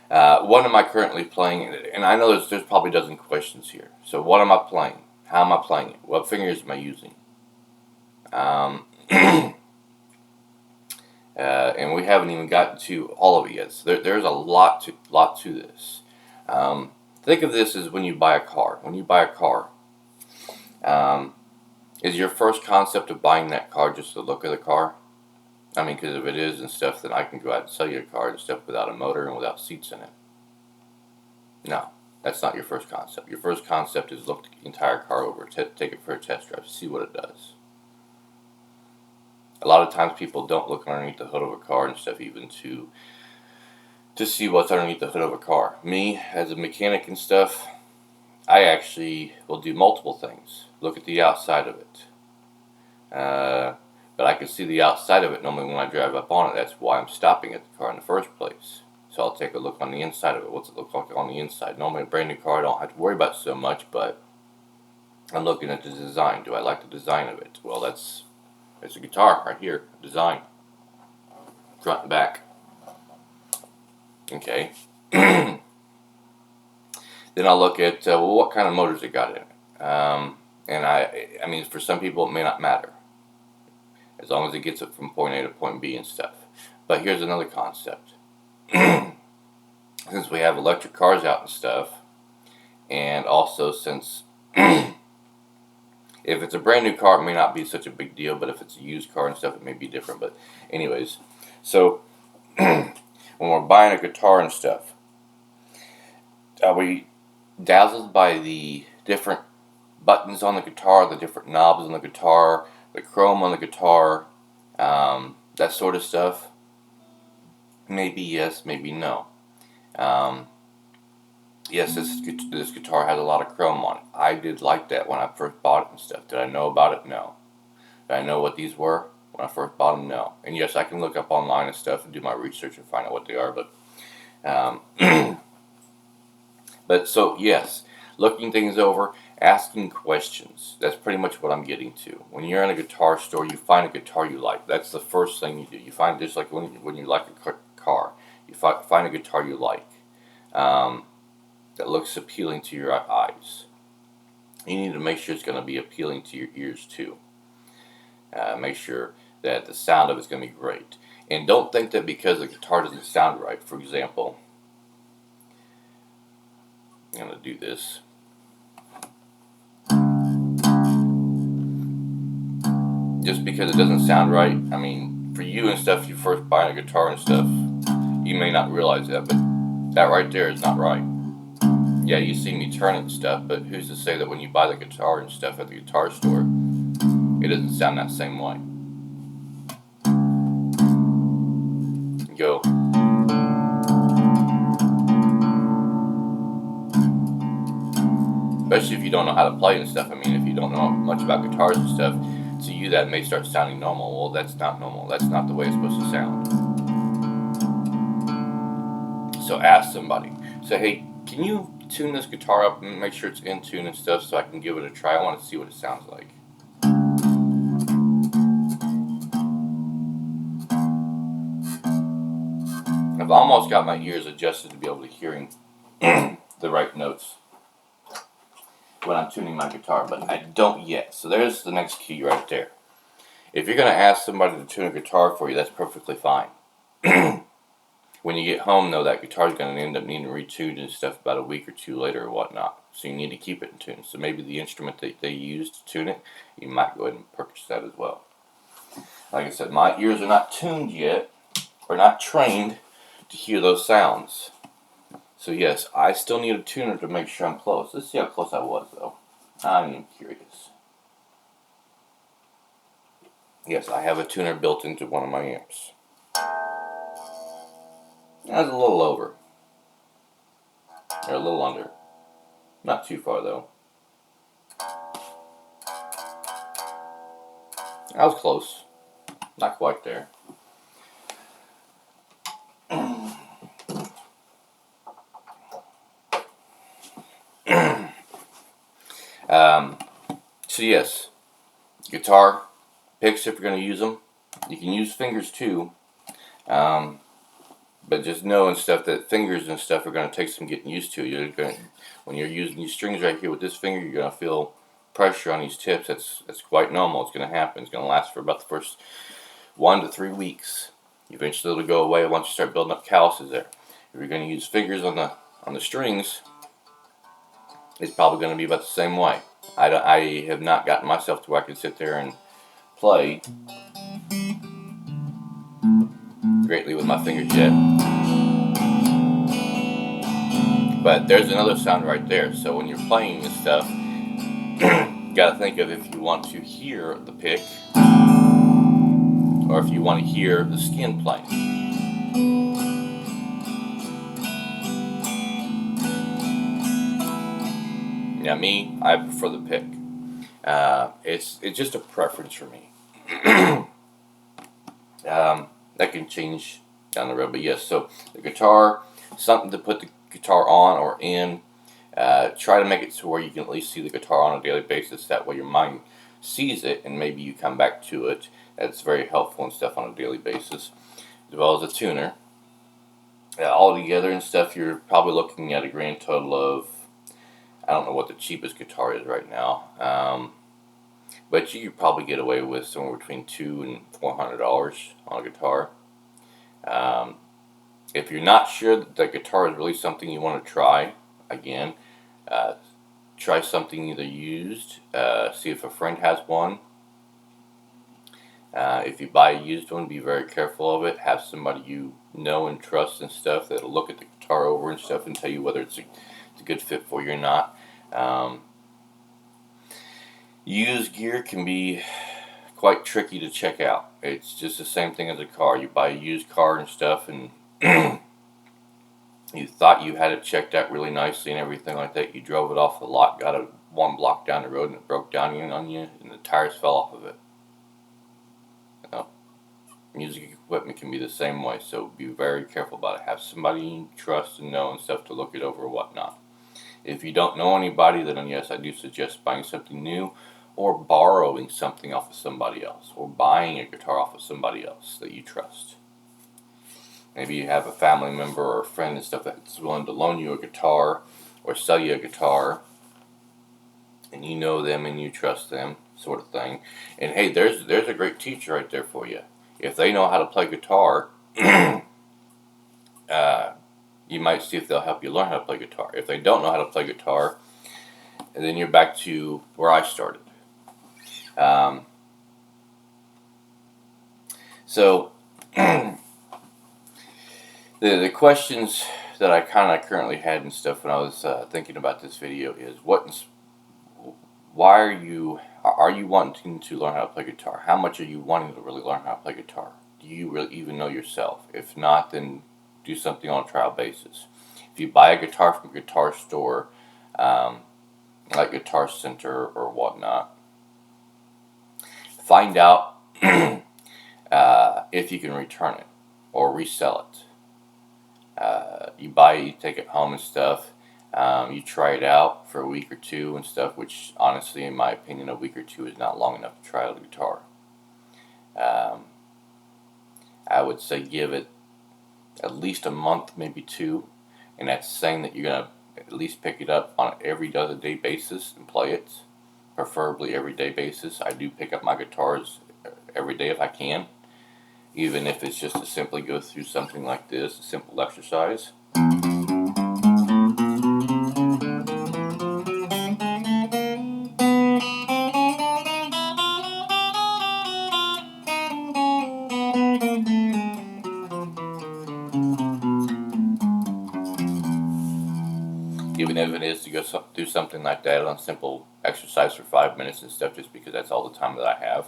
what am I currently playing? And I know there's probably a dozen questions here. So what am I playing? How am I playing it? What fingers am I using? And we haven't even gotten to all of it yet. So there's a lot to this. Think of this as when you buy a car. When you buy a car, is your first concept of buying that car just the look of the car? I mean, because if it is and stuff, then I can go out and sell you a car and stuff without a motor and without seats in it. No, that's not your first concept. Your first concept is look the entire car over, take it for a test drive, see what it does. A lot of times people don't look underneath the hood of a car and stuff even to see what's underneath the hood of a car. Me, as a mechanic and stuff, I actually will do multiple things. Look at the outside of it. But I can see the outside of it normally when I drive up on it. That's why I'm stopping at the car in the first place. So I'll take a look on the inside of it. What's it look like on the inside? Normally a brand new car I don't have to worry about so much, but I'm looking at the design. Do I like the design of it? Well, it's a guitar right here. Design. Front and back. Okay. Then I'll look at, well, what kind of motors it got in it. And I mean, for some people it may not matter, as long as it gets it from point A to point B and stuff. But here's another concept. Since we have electric cars out and stuff, and also since if it's a brand new car, it may not be such a big deal, but if it's a used car and stuff, it may be different. But anyways, so when we're buying a guitar and stuff, are we dazzled by the different buttons on the guitar, the different knobs on the guitar, the chrome on the guitar, that sort of stuff? Maybe yes, maybe no. Yes, this guitar has a lot of chrome on it. I did like that when I first bought it and stuff. Did I know about it? No. Did I know what these were when I first bought them? No. And yes, I can look up online and stuff and do my research and find out what they are. But but so yes, looking things over, asking questions. That's pretty much what I'm getting to. When you're in a guitar store, you find a guitar you like. That's the first thing you do. You find, just like when you like a car, you find a guitar you like. That looks appealing to your eyes. You need to make sure it's going to be appealing to your ears too. Make sure that the sound of it's going to be great. And don't think that because the guitar doesn't sound right. For example, I'm going to do this. Just because it doesn't sound right, I mean, for you and stuff, you first buy a guitar and stuff, You may not realize that, but that right there is not right. Yeah, you see me turn and stuff, but who's to say that when you buy the guitar and stuff at the guitar store, it doesn't sound that same way. Go. Especially if you don't know how to play and stuff. I mean, if you don't know much about guitars and stuff, to you that may start sounding normal. Well, that's not normal. That's not the way it's supposed to sound. So ask somebody. Say, hey, can you tune this guitar up and make sure it's in tune and stuff so I can give it a try? I want to see what it sounds like. I've almost got my ears adjusted to be able to hearing the right notes when I'm tuning my guitar, but I don't yet. So there's the next key right there. If you're going to ask somebody to tune a guitar for you, that's perfectly fine. When you get home, though, that guitar is going to end up needing retuned and stuff about a week or two later or whatnot. So you need to keep it in tune. So maybe the instrument that they use to tune it, you might go ahead and purchase that as well. Like I said, my ears are not tuned yet, or not trained to hear those sounds. So yes, I still need a tuner to make sure I'm close. Let's see how close I was, though. I'm curious. Yes, I have a tuner built into one of my amps. That's a little over. Or a little under. Not too far, though. I was close. Not quite there. So yes, guitar, picks if you're going to use them. You can use fingers too. But just know and stuff that fingers and stuff are going to take some getting used to. When you're using these strings right here with this finger, you're going to feel pressure on these tips. That's quite normal. It's going to happen. It's going to last for about the first 1 to 3 weeks. Eventually it'll go away once you start building up calluses there. If you're going to use fingers on the strings, it's probably going to be about the same way. I have not gotten myself to where I can sit there and play greatly with my fingers yet. But there's another sound right there. So when you're playing this stuff, you gotta think of if you want to hear the pick or if you want to hear the skin playing. Now me, I prefer the pick. It's just a preference for me. That can change down the road, but yes. So the guitar, something to put the guitar on or in. Try to make it to where you can at least see the guitar on a daily basis. That way your mind sees it and maybe you come back to it. That's very helpful and stuff on a daily basis. As well as a tuner. All together and stuff, you're probably looking at a grand total of, I don't know what the cheapest guitar is right now. But you could probably get away with somewhere between $200 and $400 on a guitar. If you're not sure that the guitar is really something you want to try, again, try something either used, see if a friend has one. If you buy a used one, be very careful of it. Have somebody you know and trust and stuff that'll look at the guitar over and stuff and tell you whether it's a good fit for you or not. Used gear can be quite tricky to check out. It's just the same thing as a car. You buy a used car and stuff and you thought you had it checked out really nicely and everything like that. You drove it off the lot, got it 1 block down the road and it broke down on you and the tires fell off of it. You know, music equipment can be the same way, so be very careful about it. Have somebody you trust and know and stuff to look it over or whatnot. If you don't know anybody, then yes, I do suggest buying something new or borrowing something off of somebody else or buying a guitar off of somebody else that you trust. Maybe you have a family member or a friend and stuff that's willing to loan you a guitar or sell you a guitar and you know them and you trust them, sort of thing. And hey, there's a great teacher right there for you. If they know how to play guitar, you might see if they'll help you learn how to play guitar. If they don't know how to play guitar, and then you're back to where I started. So the The questions that I kind of currently had and stuff when I was thinking about this video is why are you wanting to learn how to play guitar? How much are you wanting to really learn how to play guitar? Do you really even know yourself? If not, then do something on a trial basis. If you buy a guitar from a guitar store, like Guitar Center or whatnot, find out if you can return it or resell it. You buy it, you take it home and stuff. You try it out for a week or two and stuff, which honestly, in my opinion, a week or two is not long enough to try out a guitar. I would say give it at least a month, maybe two, and that's saying that you're going to at least pick it up on an every other day basis and play it, preferably everyday basis. I do pick up my guitars every day if I can, even if it's just to simply go through something like this, a simple exercise. Even if it is to go do something like that on simple exercise for 5 minutes and stuff, just because that's all the time that I have.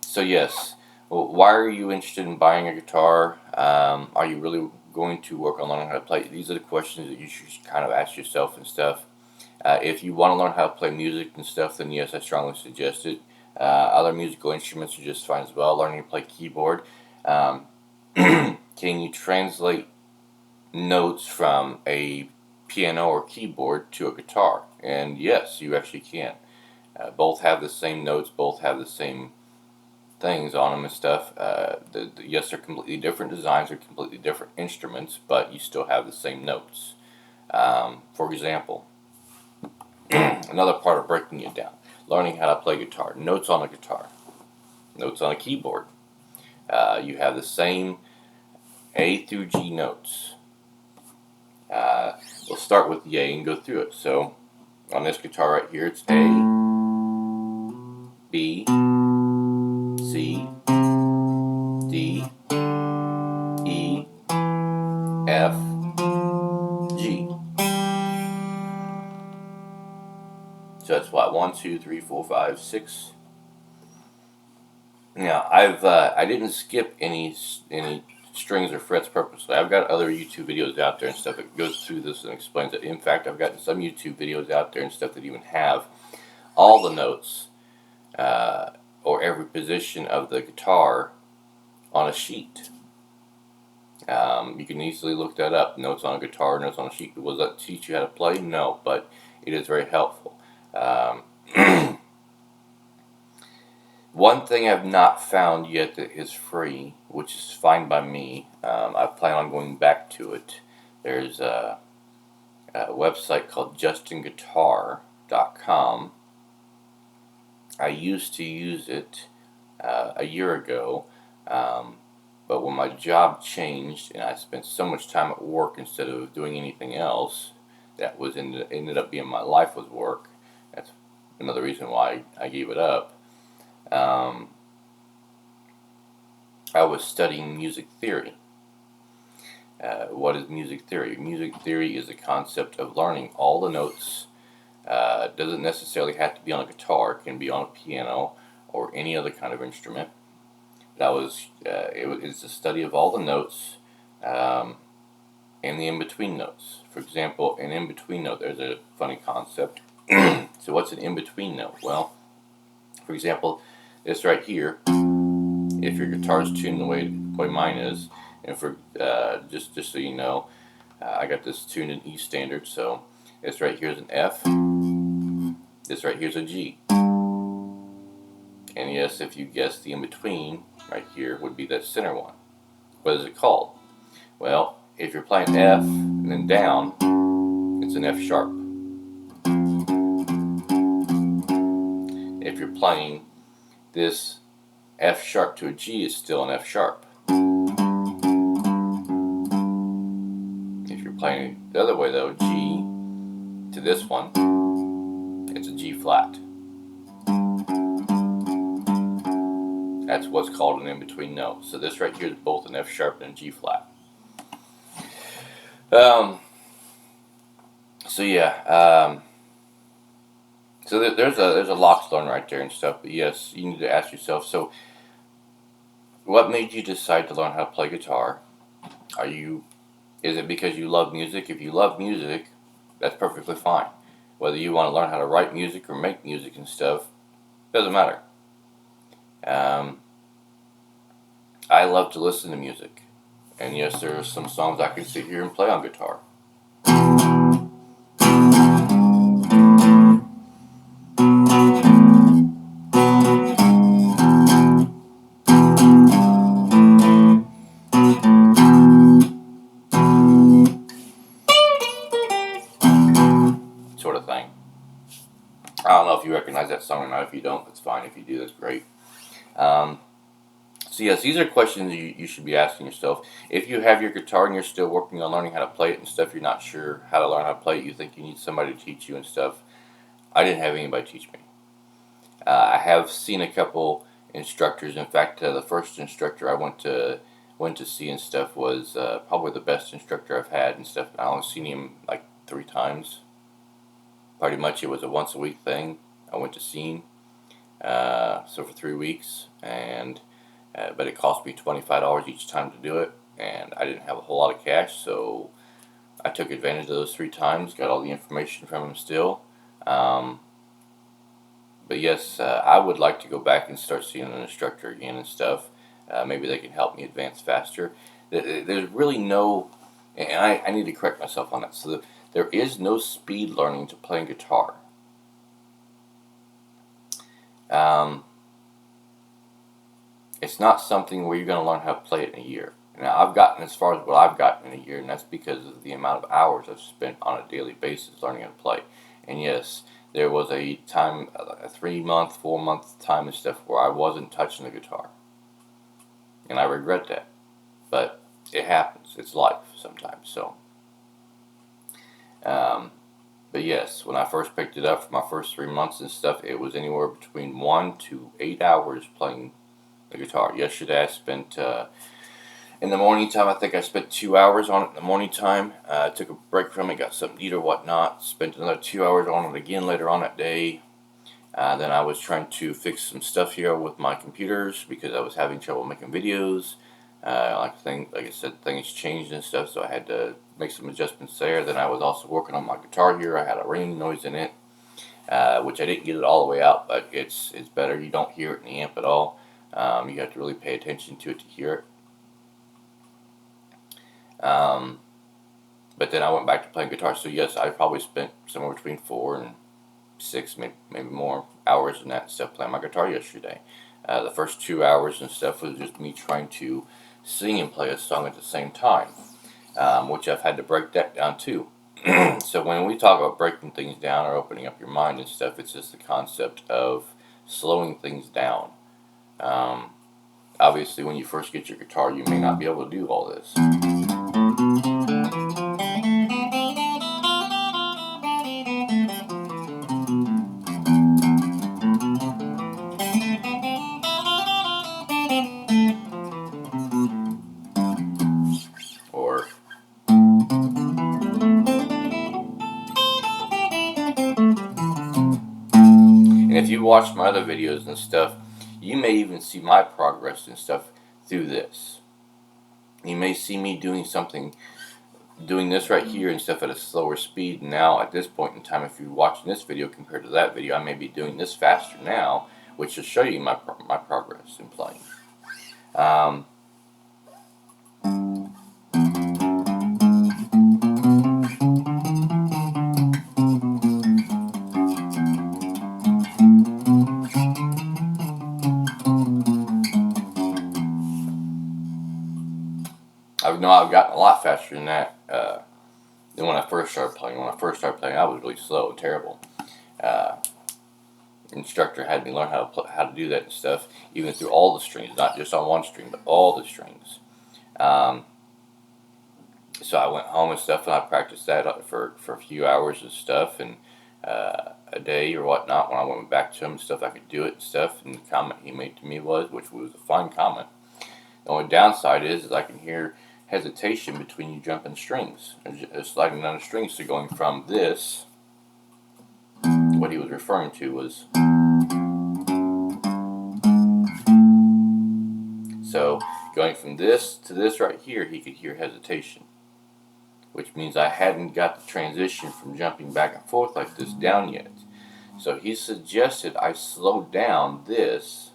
So yes, well, why are you interested in buying a guitar? Are you really going to work on learning how to play? These are the questions that you should kind of ask yourself and stuff. If you want to learn how to play music and stuff, then yes, I strongly suggest it. Other musical instruments are just fine as well. Learning to play keyboard. Can you translate notes from a piano or keyboard to a guitar? And yes, you actually can. Both have the same notes, both have the same things on them and stuff. Yes, they're completely different designs, or completely different instruments, but you still have the same notes. For example, another part of breaking it down, learning how to play guitar. Notes on a guitar, notes on a keyboard. You have the same A through G notes. We'll start with the A and go through it. So on this guitar right here, it's A, B, C, D, E, F, G. So that's what, 1, 2, 3, 4, 5, 6. Now I didn't skip any strings or frets purposely. I've got other YouTube videos out there and stuff that goes through this and explains it. In fact, I've got some YouTube videos out there and stuff that even have all the notes or every position of the guitar on a sheet. You can easily look that up. Notes on a guitar, notes on a sheet. Will that teach you how to play? No, but it is very helpful. One thing I've not found yet that is free, which is fine by me, I plan on going back to it. There's a website called justinguitar.com. I used to use it a year ago, but when my job changed and I spent so much time at work instead of doing anything else, that was ended up being my life was work. That's another reason why I gave it up. I was studying music theory. What is music theory? Music theory is a concept of learning all the notes. Doesn't necessarily have to be on a guitar. It can be on a piano or any other kind of instrument. It's a study of all the notes and the in-between notes. For example, an in-between note, there's a funny concept. So what's an in-between note? Well, for example, this right here, if your guitar is tuned the way mine is, and for just so you know, I got this tuned in E standard, so this right here is an F, this right here is a G. And yes, if you guess, the in-between right here would be that center one. What is it called? Well, if you're playing F and then down, it's an F sharp. If you're playing this F sharp to a G, it's still an F sharp. If you're playing it the other way though, G to this one, it's a G flat. That's what's called an in-between note. So this right here is both an F sharp and a G flat. So yeah, so there's a lot to learn right there and stuff. But yes, you need to ask yourself. So, what made you decide to learn how to play guitar? Is it because you love music? If you love music, that's perfectly fine. Whether you want to learn how to write music or make music and stuff, doesn't matter. I love to listen to music, and yes, there are some songs I can sit here and play on guitar. Sort of thing. I don't know if you recognize that song or not. If you don't, that's fine. If you do, that's great. So yes, these are questions you should be asking yourself. If you have your guitar and you're still working on learning how to play it and stuff, you're not sure how to learn how to play it, you think you need somebody to teach you and stuff. I didn't have anybody teach me. I have seen a couple instructors. In fact, the first instructor I went to see and stuff was probably the best instructor I've had and stuff. I only seen him like 3 times. Pretty much, it was a once a week thing. I went to see him, so for 3 weeks, and but it cost me $25 each time to do it, and I didn't have a whole lot of cash, so I took advantage of those 3 times. Got all the information from him still. But yes, I would like to go back and start seeing an instructor again and stuff. Maybe they can help me advance faster. There's really no, and I need to correct myself on that. So there is no speed learning to playing guitar. It's not something where you're going to learn how to play it in a year. Now, I've gotten as far as what I've gotten in a year, and that's because of the amount of hours I've spent on a daily basis learning how to play. And yes, there was a time, a 3-month, 4-month time and stuff where I wasn't touching the guitar. And I regret that. But it happens. It's life sometimes. So, but yes, when I first picked it up for my first 3 months and stuff, it was anywhere between 1 to 8 hours playing the guitar. Yesterday I spent, in the morning time, I think I spent 2 hours on it in the morning time. Took a break from it, got something to eat or whatnot. Spent another 2 hours on it again later on that day. Then I was trying to fix some stuff here with my computers because I was having trouble making videos. Like I said, things changed and stuff, so I had to make some adjustments there. Then I was also working on my guitar here. I had a ringing noise in it, which I didn't get it all the way out, but it's better. You don't hear it in the amp at all. You have to really pay attention to it to hear it. But then I went back to playing guitar. So yes, I probably spent somewhere between 4 and 6, maybe more hours in that stuff playing my guitar yesterday. The first 2 hours and stuff was just me trying to sing and play a song at the same time, which I've had to break that down too. So when we talk about breaking things down or opening up your mind and stuff, it's just the concept of slowing things down. Obviously, when you first get your guitar, you may not be able to do all this. Or and if you watch my other videos and stuff, you may even see my progress and stuff through this. You may see me doing this right here and stuff at a slower speed. Now, at this point in time, if you're watching this video compared to that video, I may be doing this faster now, which will show you my progress in playing. I've gotten a lot faster than that than when I first started playing. When I first started playing, I was really slow and terrible. Instructor had me learn how to do that and stuff, even through all the strings, not just on one string, but all the strings. So I went home and stuff, and I practiced that for a few hours and stuff, and a day or whatnot when I went back to him and stuff. I could do it and stuff. And the comment he made to me was, which was a fine comment. The only downside is I can hear hesitation between you jumping strings, or sliding down the strings. So going from this, what he was referring to was, so going from this to this right here, he could hear hesitation, which means I hadn't got the transition from jumping back and forth like this down yet. So he suggested I slow down this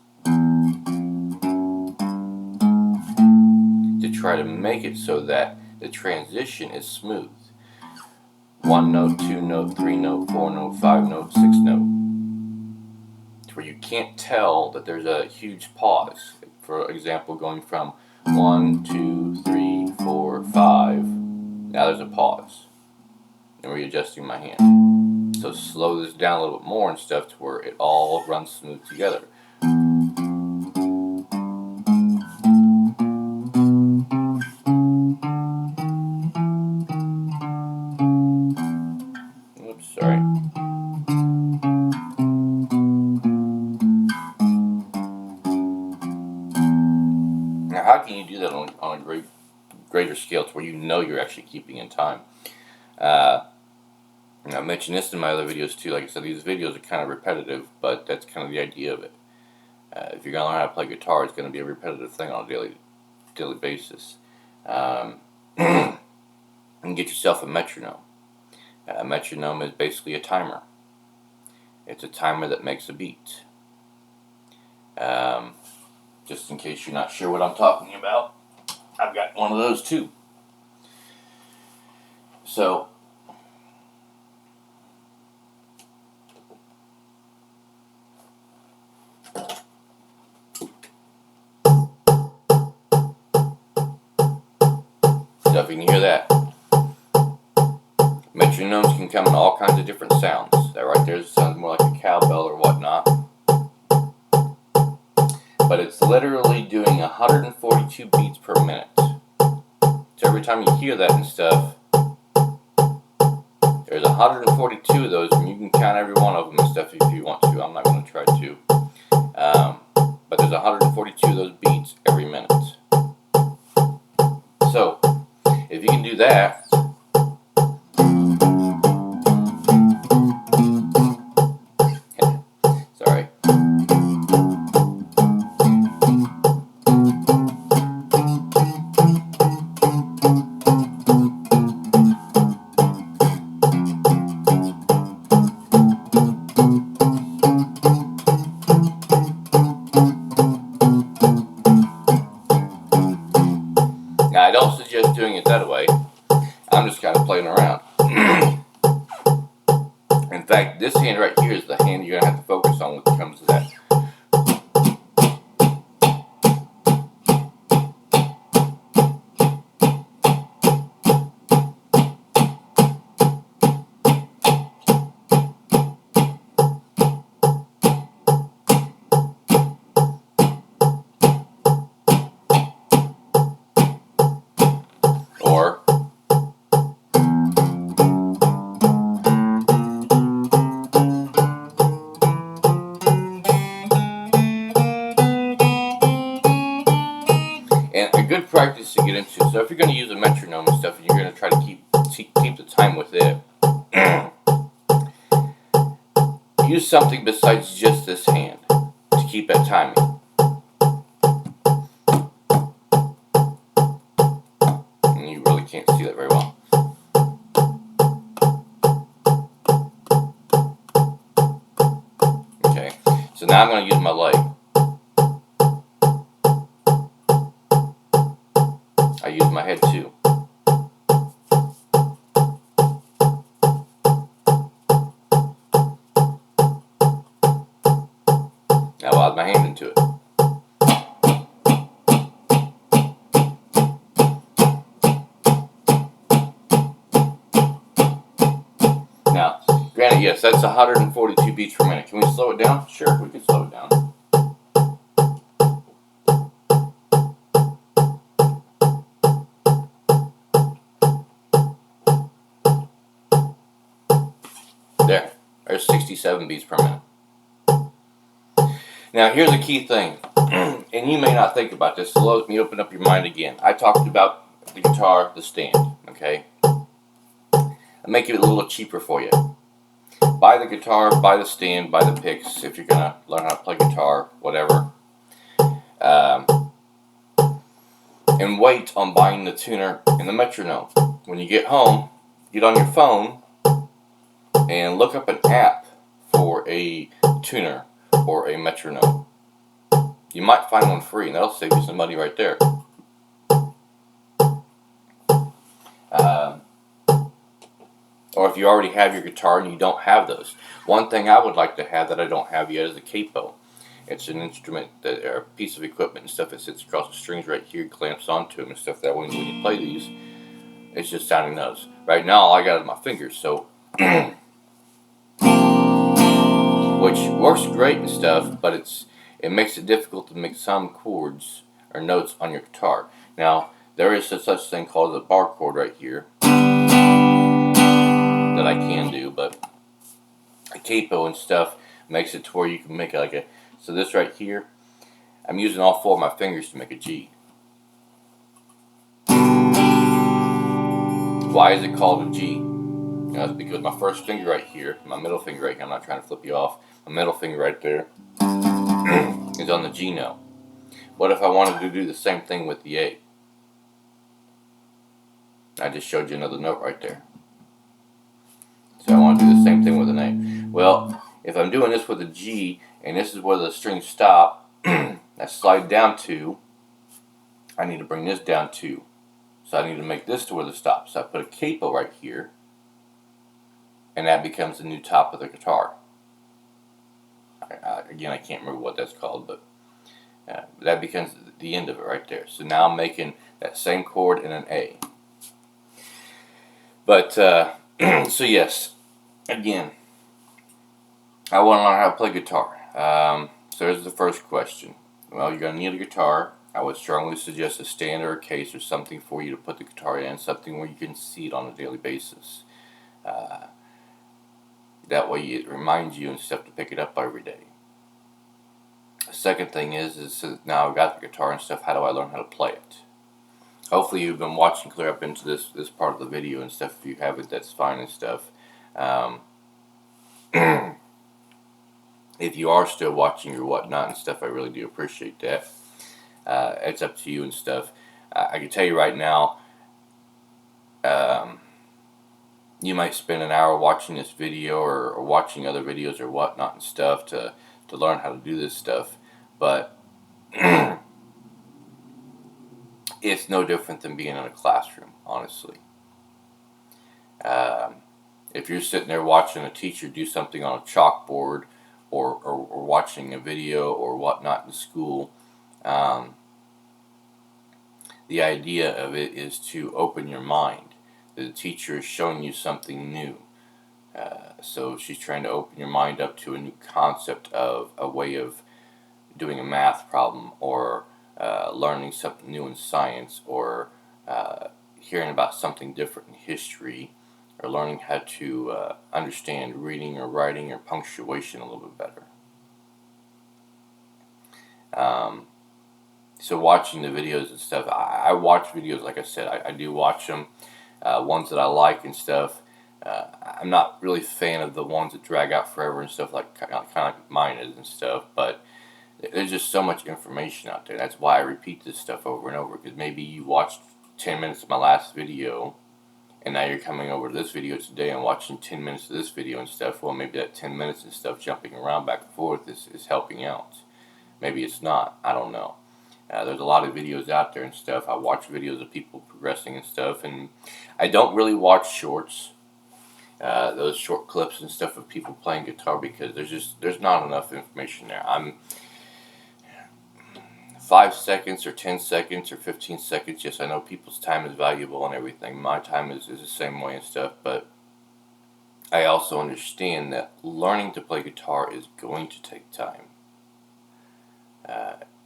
to try to make it so that the transition is smooth. 1 note, 2 note, 3 note, 4 note, 5 note, 6 note. To where you can't tell that there's a huge pause. For example, going from 1, 2, 3, 4, 5. Now there's a pause. And readjusting my hand. So slow this down a little bit more and stuff to where it all runs smooth together. Oops, sorry. Now how can you do that on a greater scale to where you know you're actually keeping in time? I mentioned this in my other videos too. Like I said, these videos are kind of repetitive, but that's kind of the idea of it. If you're going to learn how to play guitar, it's going to be a repetitive thing on a daily basis. And get yourself a metronome. A metronome is basically a timer. It's a timer that makes a beat. Just in case you're not sure what I'm talking about, I've got one of those too. So, if you can hear that. Metronomes can come in all kinds of different sounds. That right there sounds more like a cowbell or whatnot. But it's literally doing 142 beats per minute. So every time you hear that and stuff, there's 142 of those, and you can count every one of them and stuff if you want to. I'm not going to try to. But there's 142 of those beats every minute. So, if you can do that, sorry. Now, I don't suggest doing it that way. I'm just kind of playing around. In fact, this hand right here is the hand you're going to have to focus on when it comes to that. Or and a good practice to get into. So if you're going to use a metronome and stuff, and you're going to try to keep the time with it, use something besides just this hand to keep that timing. And you really can't see that very well. Okay, so now I'm going to use my leg. I use my head too. Now I'll add my hand into it. Now, granted, yes, that's 142 beats per minute. Can we slow it down? Sure, we can slow it down. There. or 67 beats per minute. Now here's a key thing, and you may not think about this, so let me open up your mind again. I talked about the guitar, the stand, okay? I'll make it a little cheaper for you. Buy the guitar, buy the stand, buy the picks if you're going to learn how to play guitar, whatever. And wait on buying the tuner and the metronome. When you get home, get on your phone and look up an app for a tuner or a metronome. You might find one free, and that'll save you some money right there. Or if you already have your guitar and you don't have those. One thing I would like to have that I don't have yet is a capo. It's an instrument, or a piece of equipment and stuff that sits across the strings right here, clamps onto them and stuff. That way when you play these, it's just sounding those. Right now all I got is my fingers, so which works great and stuff, but it makes it difficult to make some chords or notes on your guitar. Now there is such thing called a bar chord right here that I can do, but a capo and stuff makes it to where you can make it like a. So this right here, I'm using all four of my fingers to make a G. Why is it called a G? That's because my first finger right here, my middle finger right here, I'm not trying to flip you off, my middle finger right there is on the G note. What if I wanted to do the same thing with the A? I just showed you another note right there. So I want to do the same thing with an A. Well, if I'm doing this with a G, and this is where the strings stop, I slide down to, I need to bring this down to. So I need to make this to where the stop. So I put a capo right here, and that becomes the new top of the guitar. Again, I can't remember what that's called, but that becomes the end of it right there. So now I'm making that same chord in an A. But, so yes, again, I want to learn how to play guitar. So here's the first question. Well, you're going to need a guitar. I would strongly suggest a stand or a case or something for you to put the guitar in, something where you can see it on a daily basis. That way it reminds you and stuff to pick it up every day. The second thing is now I've got the guitar and stuff, how do I learn how to play it? Hopefully you've been watching clear up into this part of the video and stuff. If you haven't, that's fine and stuff. If you are still watching or whatnot and stuff, I really do appreciate that. It's up to you and stuff. I can tell you right now, you might spend an hour watching this video or watching other videos or whatnot and stuff to learn how to do this stuff, but it's no different than being in a classroom, honestly. If you're sitting there watching a teacher do something on a chalkboard or watching a video or whatnot in school, the idea of it is to open your mind. The teacher is showing you something new. So she's trying to open your mind up to a new concept of a way of doing a math problem, or learning something new in science, or hearing about something different in history, or learning how to understand reading or writing or punctuation a little bit better. So watching the videos and stuff, I watch videos, like I said, I do watch them, ones that I like and stuff. I'm not really a fan of the ones that drag out forever and stuff, like kind of like mine is and stuff, but there's just so much information out there. That's why I repeat this stuff over and over, because maybe you watched 10 minutes of my last video, and now you're coming over to this video today and watching 10 minutes of this video and stuff. Well, maybe that 10 minutes and stuff jumping around back and forth is helping out. Maybe it's not. I don't know. There's a lot of videos out there and stuff. I watch videos of people progressing and stuff, and I don't really watch shorts, those short clips and stuff of people playing guitar, because there's not enough information there. I'm 5 seconds or 10 seconds or 15 seconds. Yes, I know people's time is valuable and everything. My time is the same way and stuff, but I also understand that learning to play guitar is going to take time.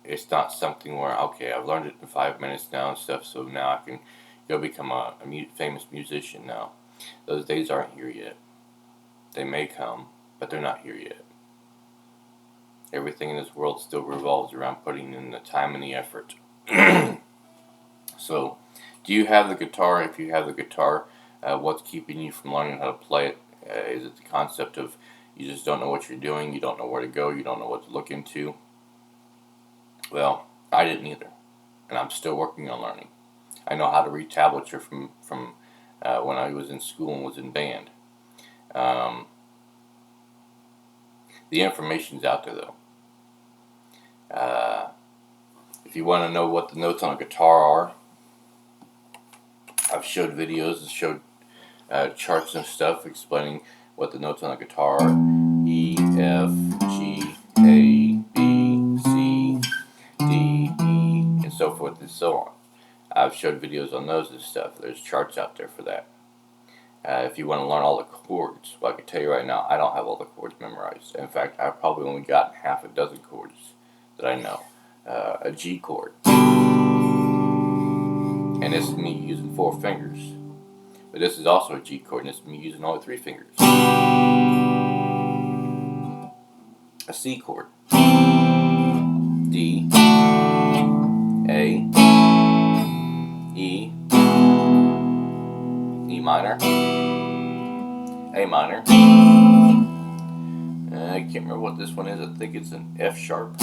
It's not something where, okay, I've learned it in 5 minutes now and stuff, so now I can go become a famous musician now. Those days aren't here yet. They may come, but they're not here yet. Everything in this world still revolves around putting in the time and the effort. So, do you have the guitar? If you have the guitar, what's keeping you from learning how to play it? Is it the concept of you just don't know what you're doing, you don't know where to go, you don't know what to look into? Well, I didn't either, and I'm still working on learning. I know how to read tablature from when I was in school and was in band. The information's out there, though. If you want to know what the notes on a guitar are, I've showed videos and showed charts and stuff explaining what the notes on a guitar are. E, F, G, A, B, C, D, E, and so forth and so on. I've showed videos on those and stuff. There's charts out there for that. If you want to learn all the chords, well, I can tell you right now, I don't have all the chords memorized. In fact, I've probably only gotten half a dozen chords that I know. A G chord. And this is me using 4 fingers. But this is also a G chord, and this is me using only 3 fingers. A C chord. D, A, E, E minor, A minor. I can't remember what this one is. I think it's an F sharp.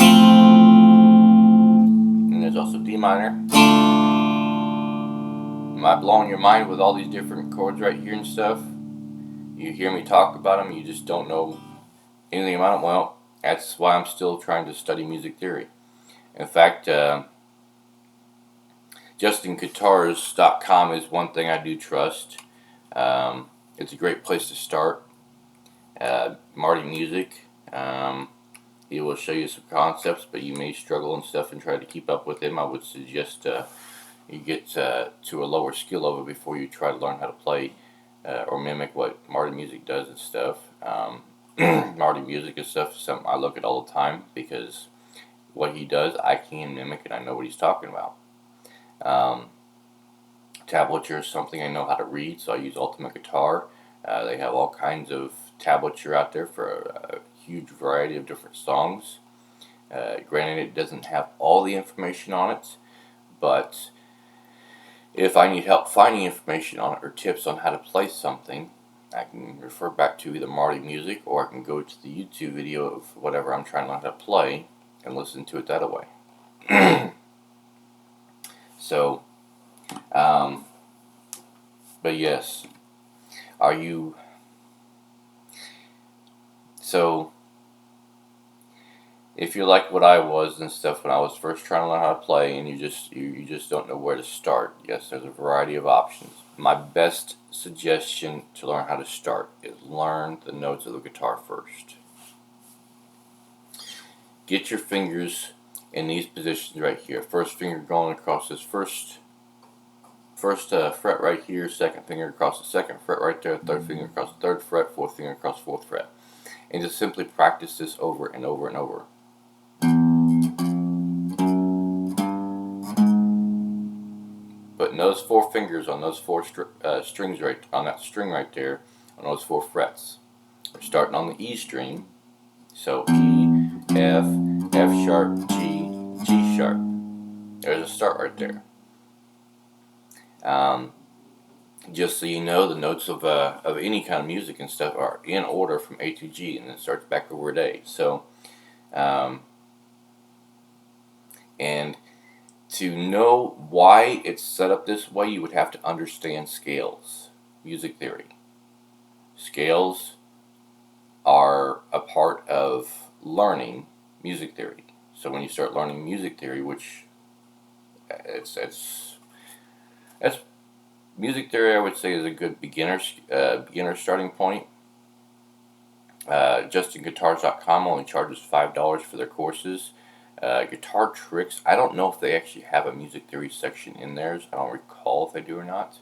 And there's also D minor. Am I blowing your mind with all these different chords right here and stuff? You hear me talk about them, you just don't know anything about them? Well, that's why I'm still trying to study music theory. In fact, JustinGuitars.com is one thing I do trust. It's a great place to start. Marty Music, he will show you some concepts, but you may struggle and stuff and try to keep up with him. I would suggest you get to a lower skill level before you try to learn how to play or mimic what Marty Music does and stuff. Marty Music and stuff is something I look at all the time because what he does, I can mimic and I know what he's talking about. Tablature is something I know how to read, so I use Ultimate Guitar. They have all kinds of tablature out there for a huge variety of different songs. Granted, it doesn't have all the information on it, but if I need help finding information on it or tips on how to play something, I can refer back to either Marty Music or I can go to the YouTube video of whatever I'm trying to learn how to play and listen to it that way. So, but yes, are you, so, if you're like what I was and stuff when I was first trying to learn how to play and you just don't know where to start, yes, there's a variety of options. My best suggestion to learn how to start is learn the notes of the guitar first. Get your fingers in these positions right here. First finger going across this first fret right here, second finger across the second fret right there, third finger across the third fret, fourth finger across the fourth fret. And just simply practice this over and over and over. Putting those 4 fingers on those 4 strings right on that string right there, on those 4 frets. We're starting on the E string, so E, F, F sharp, G, G sharp. There's a start right there. Just so you know, the notes of any kind of music and stuff are in order from A to G, and it starts back over at A. So, and to know why it's set up this way, you would have to understand scales, music theory. Scales are a part of learning music theory. So when you start learning music theory, which it's music theory, I would say, is a good beginner starting point. JustinGuitars.com only charges $5 for their courses. Guitar Tricks, I don't know if they actually have a music theory section in theirs. I don't recall if they do or not.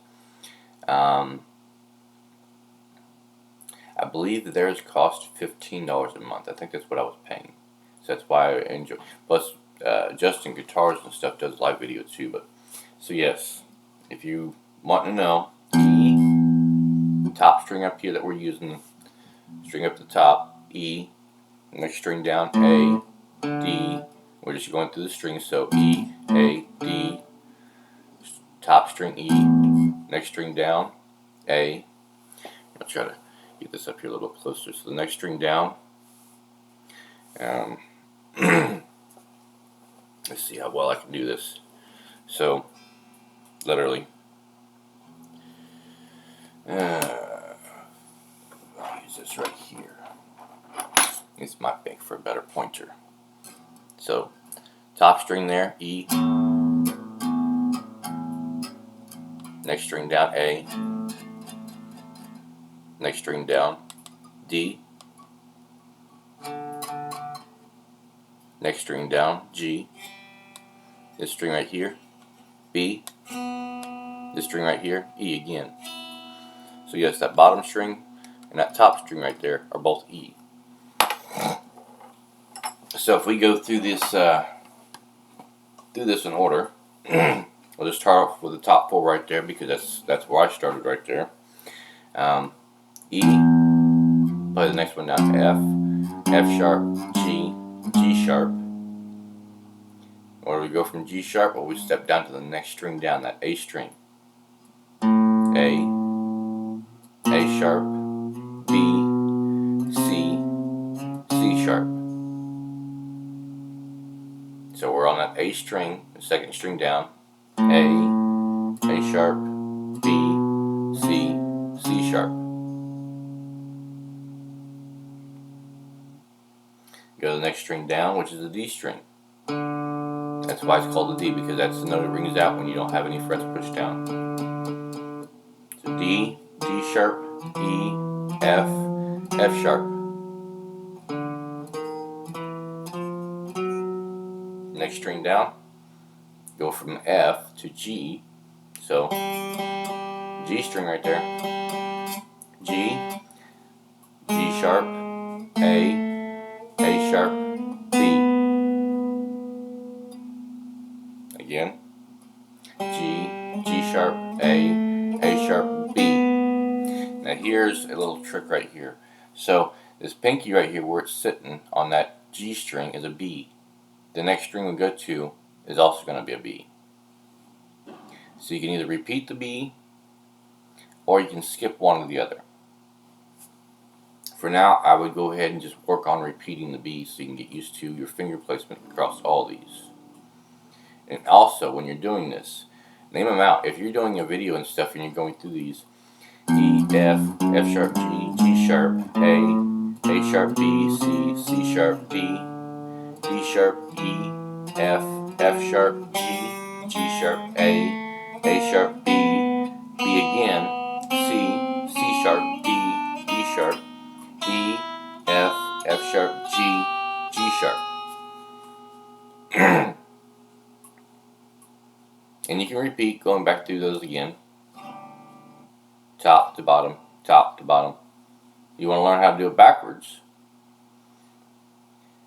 I believe that theirs cost $15 a month. I think that's what I was paying. So that's why I enjoy. Plus, Justin Guitars and stuff does live video too. But so yes, if you want to know, E, top string up here that we're using, string up the top, E, next string down, A, D. We're just going through the strings, so E, A, D, top string E, next string down, A. I'll try to get this up here a little bit closer. So the next string down, let's see how well I can do this. So, literally, I'll use this right here. This might make for a better pointer. So, top string there, E. Next string down, A. Next string down, D. Next string down, G. This string right here, B. This string right here, E again. So yes, that bottom string and that top string right there are both E. So if we go through this in order, we'll just start off with the top four right there because that's where I started right there. E, play the next one down to F, F sharp, G, G sharp. Where do we go from G sharp? Well, we step down to the next string down, that A string. A sharp, B, C, C sharp. So we're on that A string, the second string down, A sharp, B, C, C sharp. Go to the next string down, which is the D string. That's why it's called the D, because that's the note that rings out when you don't have any frets pushed down. So D, D sharp, E, F, F sharp. Next string down, go from F to G. So G string right there, G, G sharp, A sharp, B. Again, G, G sharp, A sharp, B. Now here's a little trick right here. So this pinky right here where it's sitting on that G string is a B. The next string we go to is also going to be a B. So you can either repeat the B or you can skip one or the other. For now, I would go ahead and just work on repeating the B so you can get used to your finger placement across all these. And also, when you're doing this, name them out. If you're doing a video and stuff and you're going through these, E, F, F sharp, G, G sharp, A sharp, B, C, C sharp, D, D sharp, E, F, F sharp, G, G sharp, A sharp, B, B again, C, C sharp, D, D sharp, E, F, F sharp, G, G sharp. And you can repeat going back through those again. Top to bottom, top to bottom. You want to learn how to do it backwards.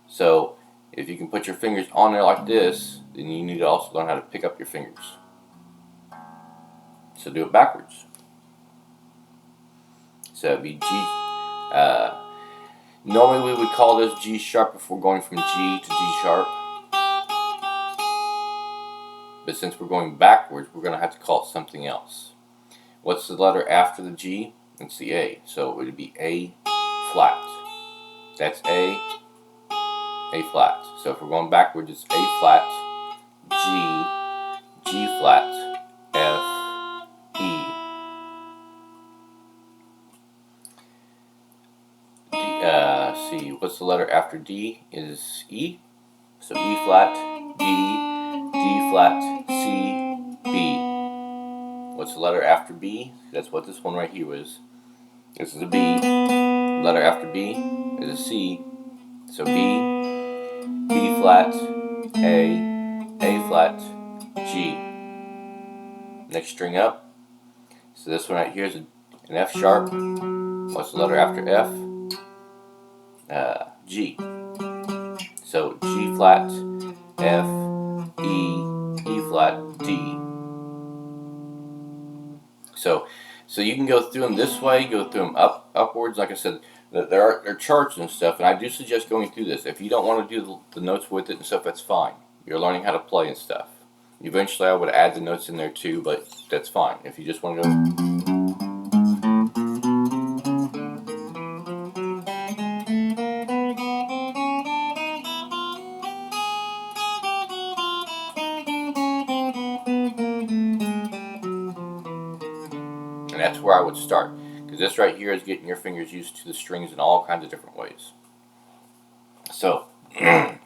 So if you can put your fingers on there like this, then you need to also learn how to pick up your fingers. So do it backwards. So it'd be G. Normally we would call this G sharp if we're going from G to G sharp. But since we're going backwards, we're going to have to call it something else. What's the letter after the G? It's the A. So it would be A flat. That's A flat. So if we're going backwards, it's A flat, G, G flat, F, E. C. What's the letter after D? Is E. So E flat, D, D flat, C, B. What's the letter after B? That's what this one right here is. This is a B. The letter after B is a C. So B, B flat, A flat, G. Next string up. So this one right here is an F sharp. What's the letter after F? G. So G flat, F, E flat, D. So you can go through them this way, go through them upwards. Like I said, There are charts and stuff, and I do suggest going through this. If you don't want to do the notes with it and stuff, that's fine. You're learning how to play and stuff. Eventually, I would add the notes in there too, but that's fine. If you just want to go. And that's where I would start. Because this right here is getting your fingers used to the strings in all kinds of different ways. So, do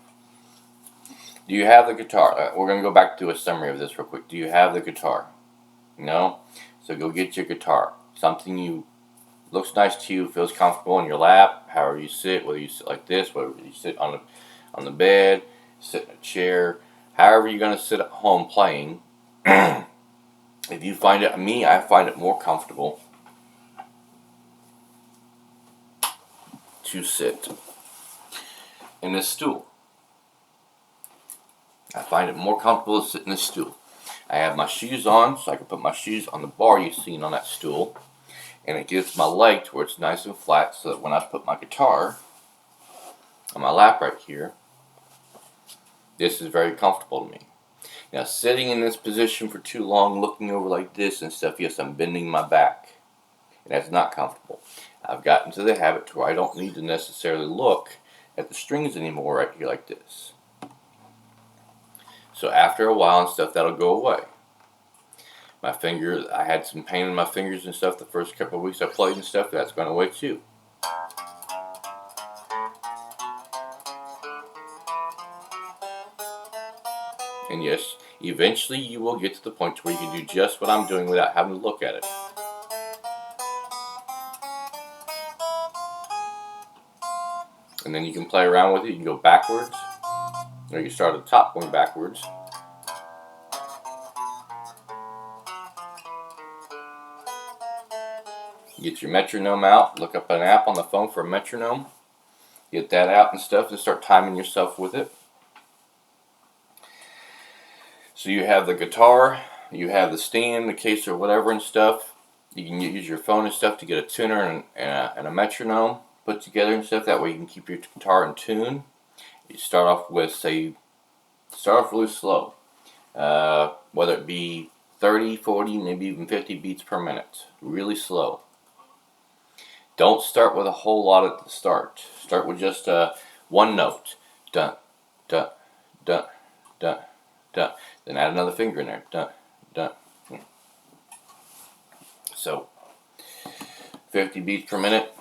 you have the guitar? We're going to go back to a summary of this real quick. Do you have the guitar? No? So go get your guitar. Something you looks nice to you, feels comfortable in your lap, however you sit, whether you sit like this, whether you sit on the bed, sit in a chair, however you're going to sit at home playing. If you find it, I find it more comfortable to sit in this stool. I find it more comfortable to sit in this stool. I have my shoes on, so I can put my shoes on the bar you've seen on that stool, and it gives my leg to where it's nice and flat, so that when I put my guitar on my lap right here, this is very comfortable to me. Now, sitting in this position for too long, looking over like this and stuff, yes, I'm bending my back, and that's not comfortable. I've gotten to the habit to where I don't need to necessarily look at the strings anymore right here like this. So after a while and stuff, that'll go away. My fingers, I had some pain in my fingers and stuff the first couple of weeks I played and stuff, that's gone away too. And yes, eventually you will get to the point where you can do just what I'm doing without having to look at it. And then you can play around with it. You can go backwards, or you start at the top going backwards. Get your metronome out. Look up an app on the phone for a metronome. Get that out and stuff and start timing yourself with it. So you have the guitar, you have the stand, the case, or whatever and stuff. You can use your phone and stuff to get a tuner and a metronome put together and stuff. That way you can keep your guitar in tune. You start off with, start off really slow. Whether it be 30, 40, maybe even 50 beats per minute. Really slow. Don't start with a whole lot at the start. Start with just one note. Dun, dun, dun, dun, dun. Then add another finger in there. Dun, dun. So, 50 beats per minute.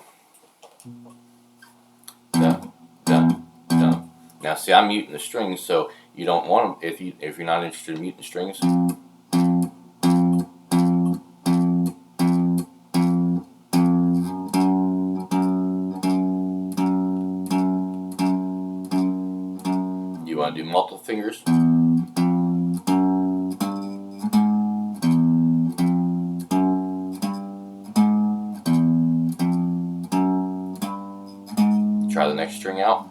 Dun, dun, dun. Now, see, I'm muting the strings, so you don't want them if you're not interested in muting the strings. You want to do multiple fingers. Try the next string out.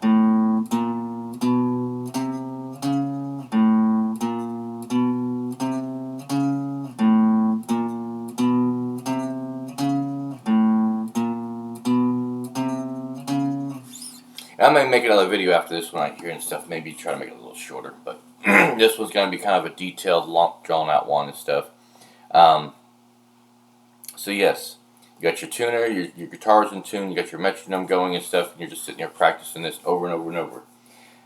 I may make another video after this one right here and stuff, maybe try to make it a little shorter, but this one's going to be kind of a detailed, long, drawn out one and stuff. So yes, you got your tuner, your guitar's in tune, you got your metronome going and stuff, and you're just sitting there practicing this over and over and over.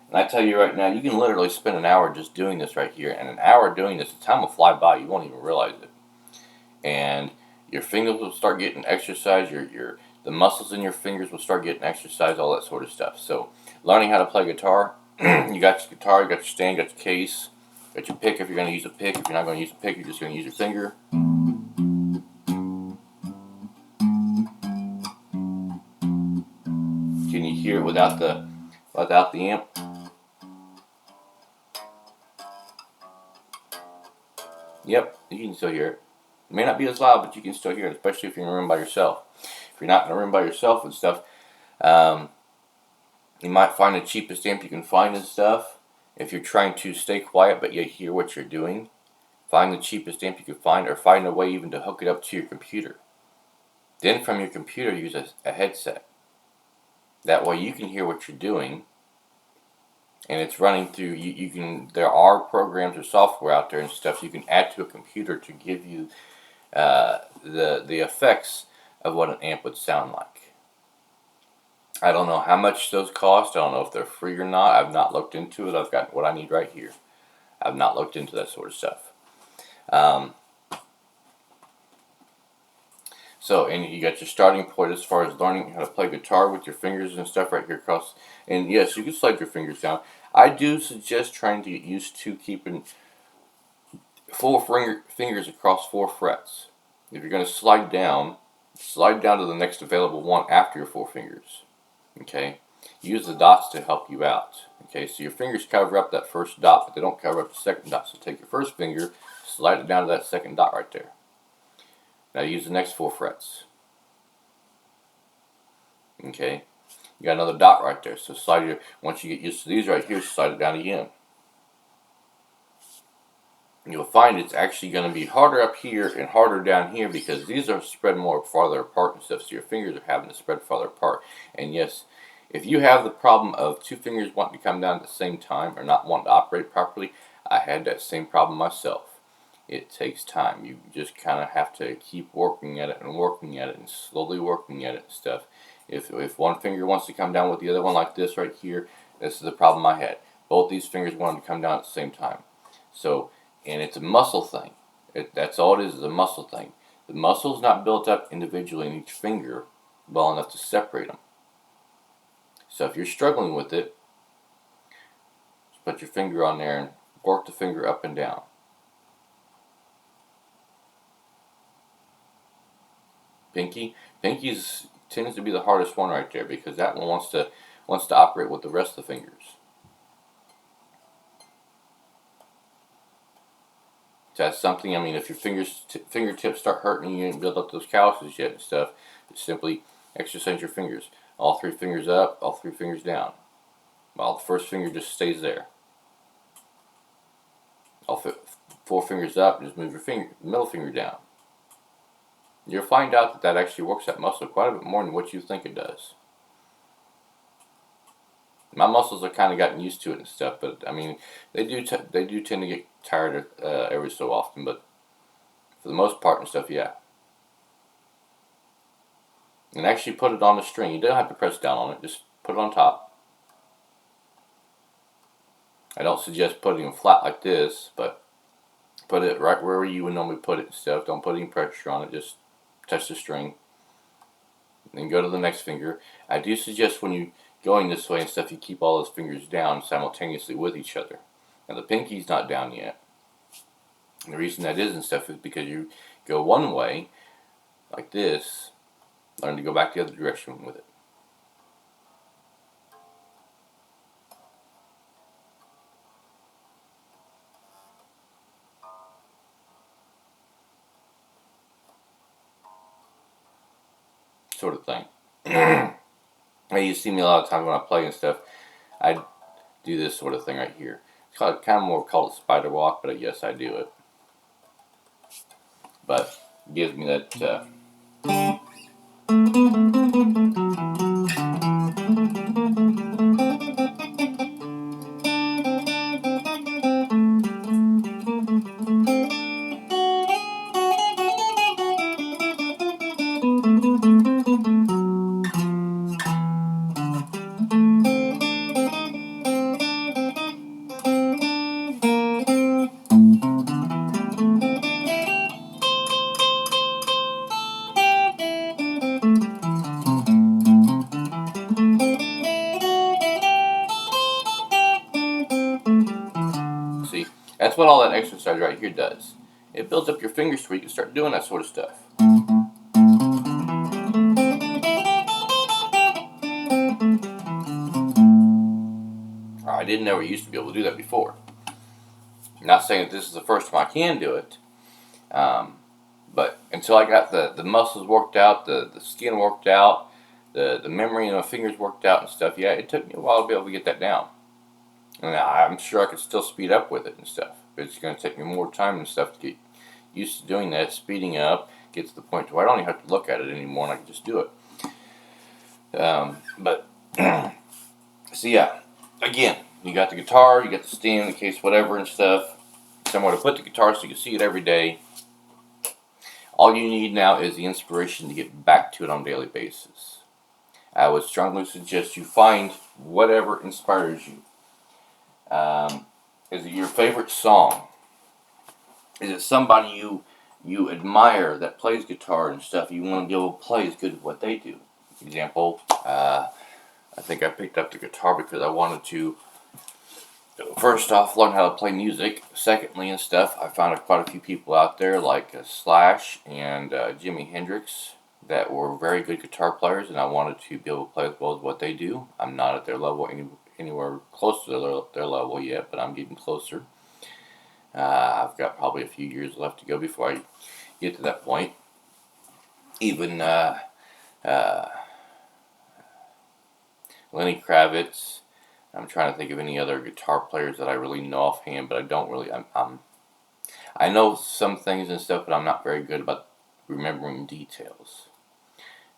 And I tell you right now, you can literally spend an hour just doing this right here, and an hour doing this, the time will fly by, you won't even realize it. And your fingers will start getting exercise, the muscles in your fingers will start getting exercise, all that sort of stuff. So, learning how to play guitar, you got your guitar, you got your stand, you got your case, you got your pick if you're going to use a pick. If you're not going to use a pick, you're just going to use your finger. Can you hear it without the amp? Yep, you can still hear it. It may not be as loud, but you can still hear it, especially if you're in a room by yourself. If you're not in a room by yourself and stuff, you might find the cheapest amp you can find and stuff. If you're trying to stay quiet but yet hear what you're doing, find the cheapest amp you can find, or find a way even to hook it up to your computer. Then from your computer, use a headset. That way you can hear what you're doing, and it's running through. You can. There are programs or software out there and stuff you can add to a computer to give you the effects of what an amp would sound like. I don't know how much those cost. I don't know if they're free or not. I've not looked into it. I've got what I need right here. I've not looked into that sort of stuff. So, and you got your starting point as far as learning how to play guitar with your fingers and stuff right here across. And yes, you can slide your fingers down. I do suggest trying to get used to keeping fingers across 4 frets. If you're going to slide down to the next available one after your 4 fingers. Okay? Use the dots to help you out. Okay, so your fingers cover up that first dot, but they don't cover up the second dot. So take your first finger, slide it down to that second dot right there. Now use the next 4 frets. Okay, you got another dot right there. So once you get used to these right here, slide it down again. You'll find it's actually going to be harder up here and harder down here because these are spread more farther apart and stuff. So your fingers are having to spread farther apart. And yes, if you have the problem of 2 fingers wanting to come down at the same time or not wanting to operate properly, I had that same problem myself. It takes time. You just kind of have to keep working at it and working at it and slowly working at it and stuff. If one finger wants to come down with the other one like this right here, this is the problem I had. Both these fingers wanted to come down at the same time. So, and it's a muscle thing. That's all it is a muscle thing. The muscle's not built up individually in each finger well enough to separate them. So if you're struggling with it, just put your finger on there and work the finger up and down. Pinky tends to be the hardest one right there because that one wants to operate with the rest of the fingers. So that's something. I mean, if your fingertips start hurting you and build up those calluses yet and stuff, just simply exercise your fingers. All 3 fingers up, all 3 fingers down. While the first finger just stays there. All 4 fingers up, just move your middle finger down. You'll find out that actually works that muscle quite a bit more than what you think it does. My muscles have kind of gotten used to it and stuff, but I mean, they do tend to get tired every so often, but for the most part and stuff, yeah. And actually put it on the string. You don't have to press down on it, just put it on top. I don't suggest putting it flat like this, but put it right where you would normally put it and stuff. Don't put any pressure on it, just touch the string. Then go to the next finger. I do suggest when you going this way and stuff, you keep all those fingers down simultaneously with each other. Now the pinky's not down yet. And the reason that is and stuff is because you go one way, like this, learn to go back the other direction with it. Sort of thing. You see me a lot of times when I play and stuff, I do this sort of thing right here. It's kind of more called a spider walk, but yes, I do it. But it gives me that. See, that's what all that exercise right here does. It builds up your fingers so you can start doing that sort of stuff. I didn't ever used to be able to do that before. I'm not saying that this is the first time I can do it, but until I got the muscles worked out, the skin worked out, the memory in my fingers worked out and stuff, yeah, it took me a while to be able to get that down. And I'm sure I could still speed up with it and stuff. But it's going to take me more time and stuff to get used to doing that, speeding up, get to the point where I don't even have to look at it anymore and I can just do it. But So yeah, again, you got the guitar, you got the stand, the case, whatever and stuff. Somewhere to put the guitar so you can see it every day. All you need now is the inspiration to get back to it on a daily basis. I would strongly suggest you find whatever inspires you. Is it your favorite song? Is it somebody you admire that plays guitar and stuff? You want to be able to play as good as what they do. Example, I think I picked up the guitar because I wanted to, first off, learn how to play music. Secondly, and stuff, I found quite a few people out there like Slash and Jimi Hendrix that were very good guitar players, and I wanted to be able to play as well as what they do. I'm not at their level anywhere close to their level yet, but I'm getting closer. I've got probably a few years left to go before I get to that point. Even Lenny Kravitz. I'm trying to think of any other guitar players that I really know offhand, but I don't really. I know some things and stuff, but I'm not very good about remembering details.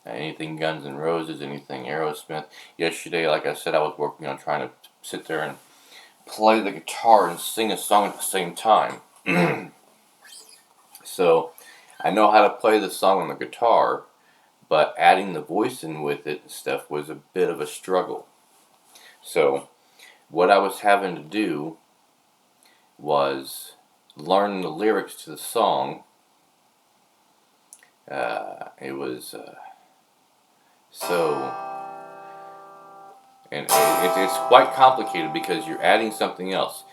Anything Guns N' Roses, anything Aerosmith. Yesterday, like I said, I was working on trying to sit there and play the guitar and sing a song at the same time. So, I know how to play the song on the guitar, but adding the voice in with it and stuff was a bit of a struggle. So, what I was having to do was learn the lyrics to the song. It was and it's quite complicated because you're adding something else.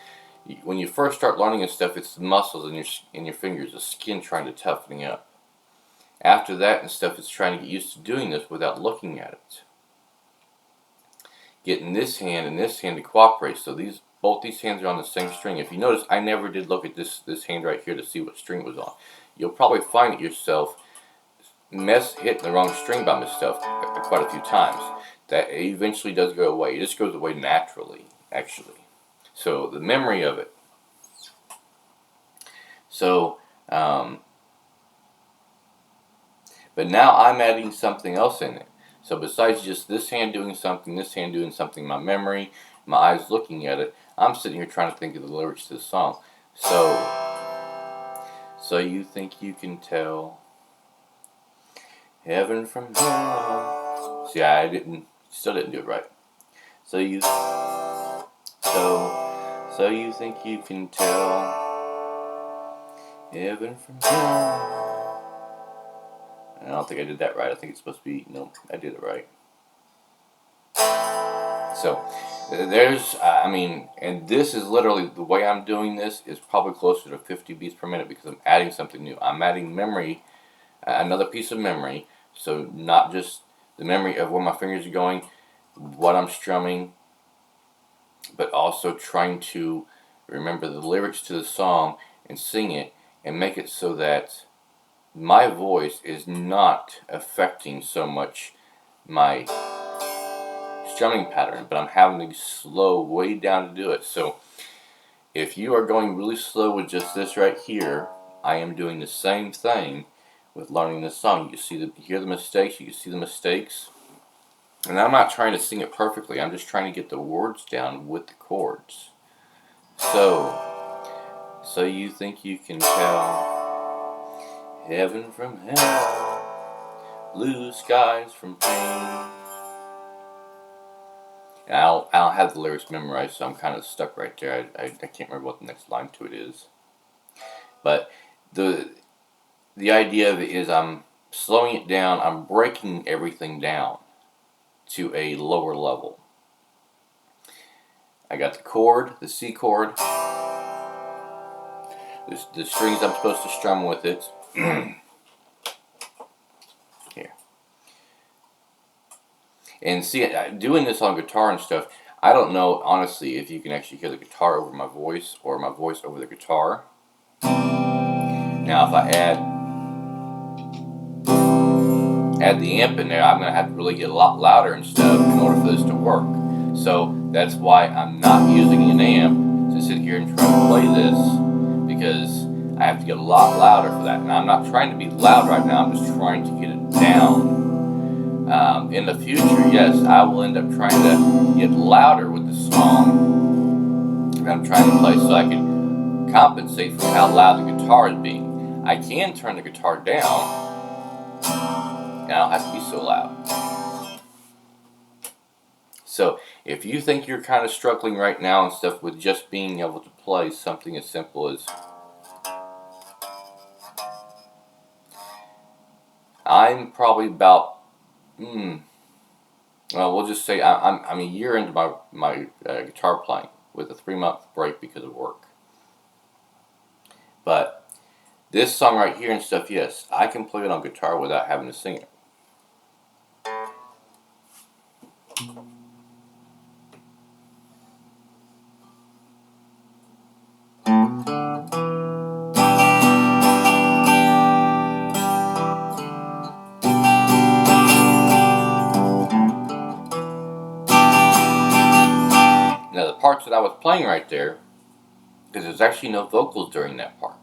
When you first start learning this stuff, it's the muscles in your fingers, the skin trying to toughen up. After that and stuff, it's trying to get used to doing this without looking at it. Getting this hand and this hand to cooperate, so both these hands are on the same string. If you notice, I never did look at this hand right here to see what string it was on. You'll probably find it yourself hitting the wrong string by myself quite a few times. That eventually does go away. It just goes away naturally, actually. So the memory of it. So, but now I'm adding something else in it. So besides just this hand doing something, my memory, my eyes looking at it, I'm sitting here trying to think of the lyrics to the song. So you think you can tell heaven from hell? See, still didn't do it right. So you think you can tell heaven from hell? I don't think I did that right. I think it's supposed to be, no, I did it right. So, and this is literally, the way I'm doing this is probably closer to 50 beats per minute because I'm adding something new. I'm adding memory, another piece of memory, so not just the memory of where my fingers are going, what I'm strumming, but also trying to remember the lyrics to the song and sing it and make it so that my voice is not affecting so much my strumming pattern, but I'm having to slow way down to do it. So if you are going really slow with just this right here, I am doing the same thing with learning this song. You can hear the mistakes, you can see the mistakes. And I'm not trying to sing it perfectly, I'm just trying to get the words down with the chords. So you think you can tell heaven from hell, blue skies from pain. And I don't have the lyrics memorized, so I'm kind of stuck right there. I can't remember what the next line to it is. But the idea of it is I'm slowing it down, I'm breaking everything down to a lower level. I got the chord, the C chord, the strings I'm supposed to strum with it. Here. And see, doing this on guitar and stuff, I don't know, honestly, if you can actually hear the guitar over my voice or my voice over the guitar. Now, if I add the amp in there, I'm going to have to really get a lot louder and stuff in order for this to work. So that's why I'm not using an amp to sit here and try to play this, because I have to get a lot louder for that. And I'm not trying to be loud right now, I'm just trying to get it down In the future, yes, I will end up trying to get louder with the song that I'm trying to play so I can compensate for how loud the guitar is being. I can turn the guitar down and I don't have to be so loud. So if you think you're kind of struggling right now and stuff with just being able to play something as simple as, I'm probably about, well, we'll just say I'm a year into my guitar playing with a 3-month break because of work. But this song right here and stuff, yes, I can play it on guitar without having to sing it. Now the parts that I was playing right there, because there's actually no vocals during that part.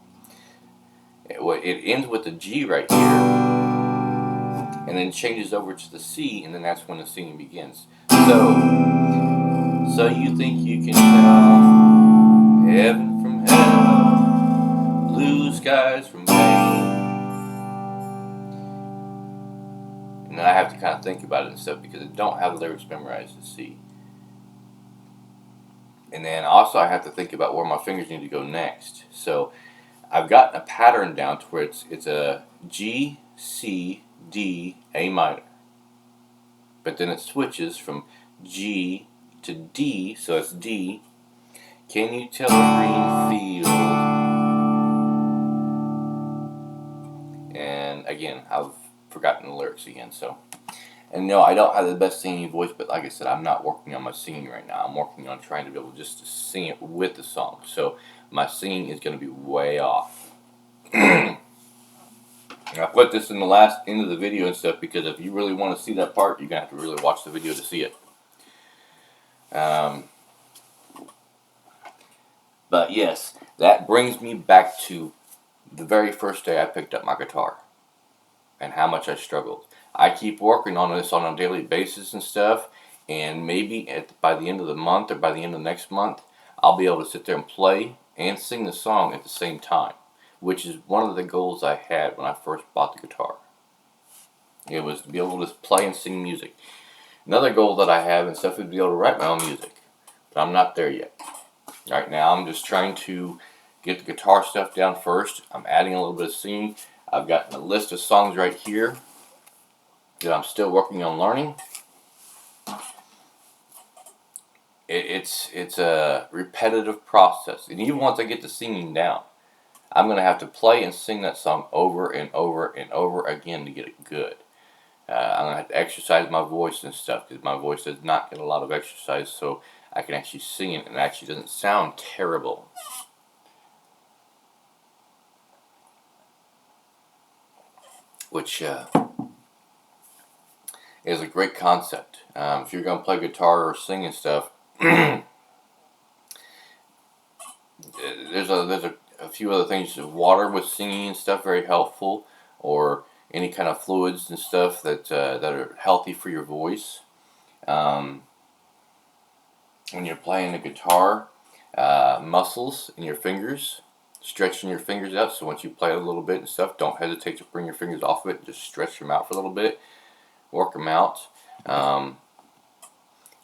It ends with the G right here, and then changes over to the C, and then that's when the singing begins. So you think you can tell heaven from hell, blue skies from pain, and then I have to kind of think about it and stuff because I don't have the lyrics memorized to see. And then also I have to think about where my fingers need to go next. So I've gotten a pattern down to where it's a G, C, D, A minor. But then it switches from G to D, so it's D. Can you tell the green field? And again, I've forgotten the lyrics again, so. And no, I don't have the best singing voice, but like I said, I'm not working on my singing right now. I'm working on trying to be able just to sing it with the song. So my singing is going to be way off. I put this in the last end of the video and stuff because if you really want to see that part, you're going to have to really watch the video to see it. But yes, that brings me back to the very first day I picked up my guitar and how much I struggled. I keep working on this on a daily basis and stuff, and maybe by the end of the month or by the end of next month, I'll be able to sit there and play and sing the song at the same time, which is one of the goals I had when I first bought the guitar. It was to be able to play and sing music. Another goal that I have and stuff is to be able to write my own music, but I'm not there yet. Right now I'm just trying to get the guitar stuff down first. I'm adding a little bit of singing. I've got a list of songs right here that I'm still working on learning. It's a repetitive process, and even once I get the singing down, I'm going to have to play and sing that song over and over and over again to get it good. I'm going to have to exercise my voice and stuff because my voice does not get a lot of exercise, so I can actually sing it and it actually doesn't sound terrible. Which is a great concept. If you're going to play guitar or sing and stuff, there's a few other things. Water with singing and stuff, very helpful, or any kind of fluids and stuff that are healthy for your voice. When you're playing the guitar, muscles in your fingers, stretching your fingers out. So once you play a little bit and stuff, don't hesitate to bring your fingers off of it. Just stretch them out for a little bit. Work them out. I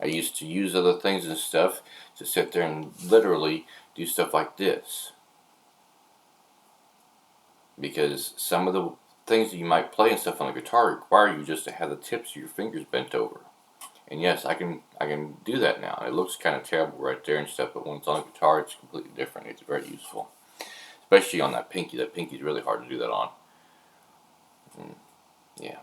used to use other things and stuff to sit there and literally do stuff like this. Because some of the things that you might play and stuff on the guitar require you just to have the tips of your fingers bent over. And yes, I can do that now. It looks kind of terrible right there and stuff, but when it's on the guitar, it's completely different. It's very useful. Especially on that pinky. That pinky is really hard to do that on. Yeah.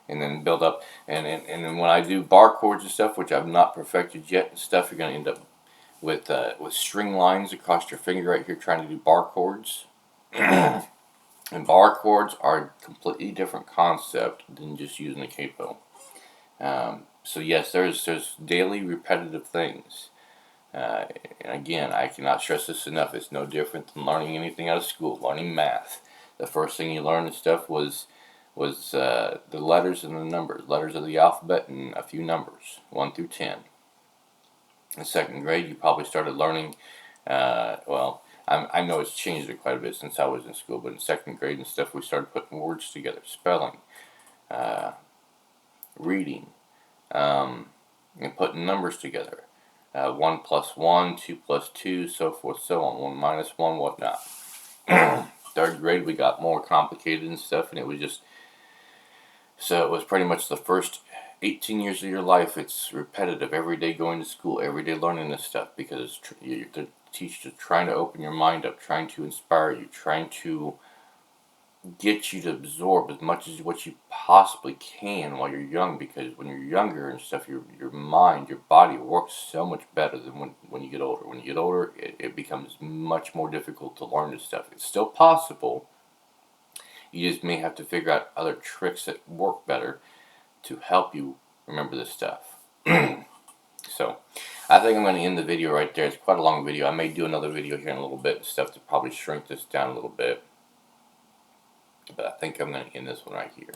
And then build up. And then when I do bar chords and stuff, which I've not perfected yet and stuff, you're going to end up with string lines across your finger right here trying to do bar chords. And bar chords are a completely different concept than just using a capo. So yes, there's daily repetitive things. And again, I cannot stress this enough. It's no different than learning anything out of school, learning math. The first thing you learned and stuff was was the letters and the numbers, letters of the alphabet and a few numbers, 1 through 10. In 2nd grade, you probably started learning, well, I know it's changed it quite a bit since I was in school, but in 2nd grade and stuff, we started putting words together, spelling, reading, and putting numbers together. 1 plus 1, 2 plus 2, so forth, so on, 1 minus 1, whatnot. 3rd grade, we got more complicated and stuff, and it was just, so it was pretty much the first 18 years of your life. It's repetitive, every day going to school, every day learning this stuff, because the teacher's trying to open your mind up, trying to inspire you, trying to get you to absorb as much as what you possibly can while you're young, because when you're younger and stuff, your mind, your body works so much better than when you get older. When you get older, it becomes much more difficult to learn this stuff. It's still possible. You just may have to figure out other tricks that work better to help you remember this stuff. So, I think I'm going to end the video right there. It's quite a long video. I may do another video here in a little bit and stuff to probably shrink this down a little bit. But I think I'm going to end this one right here.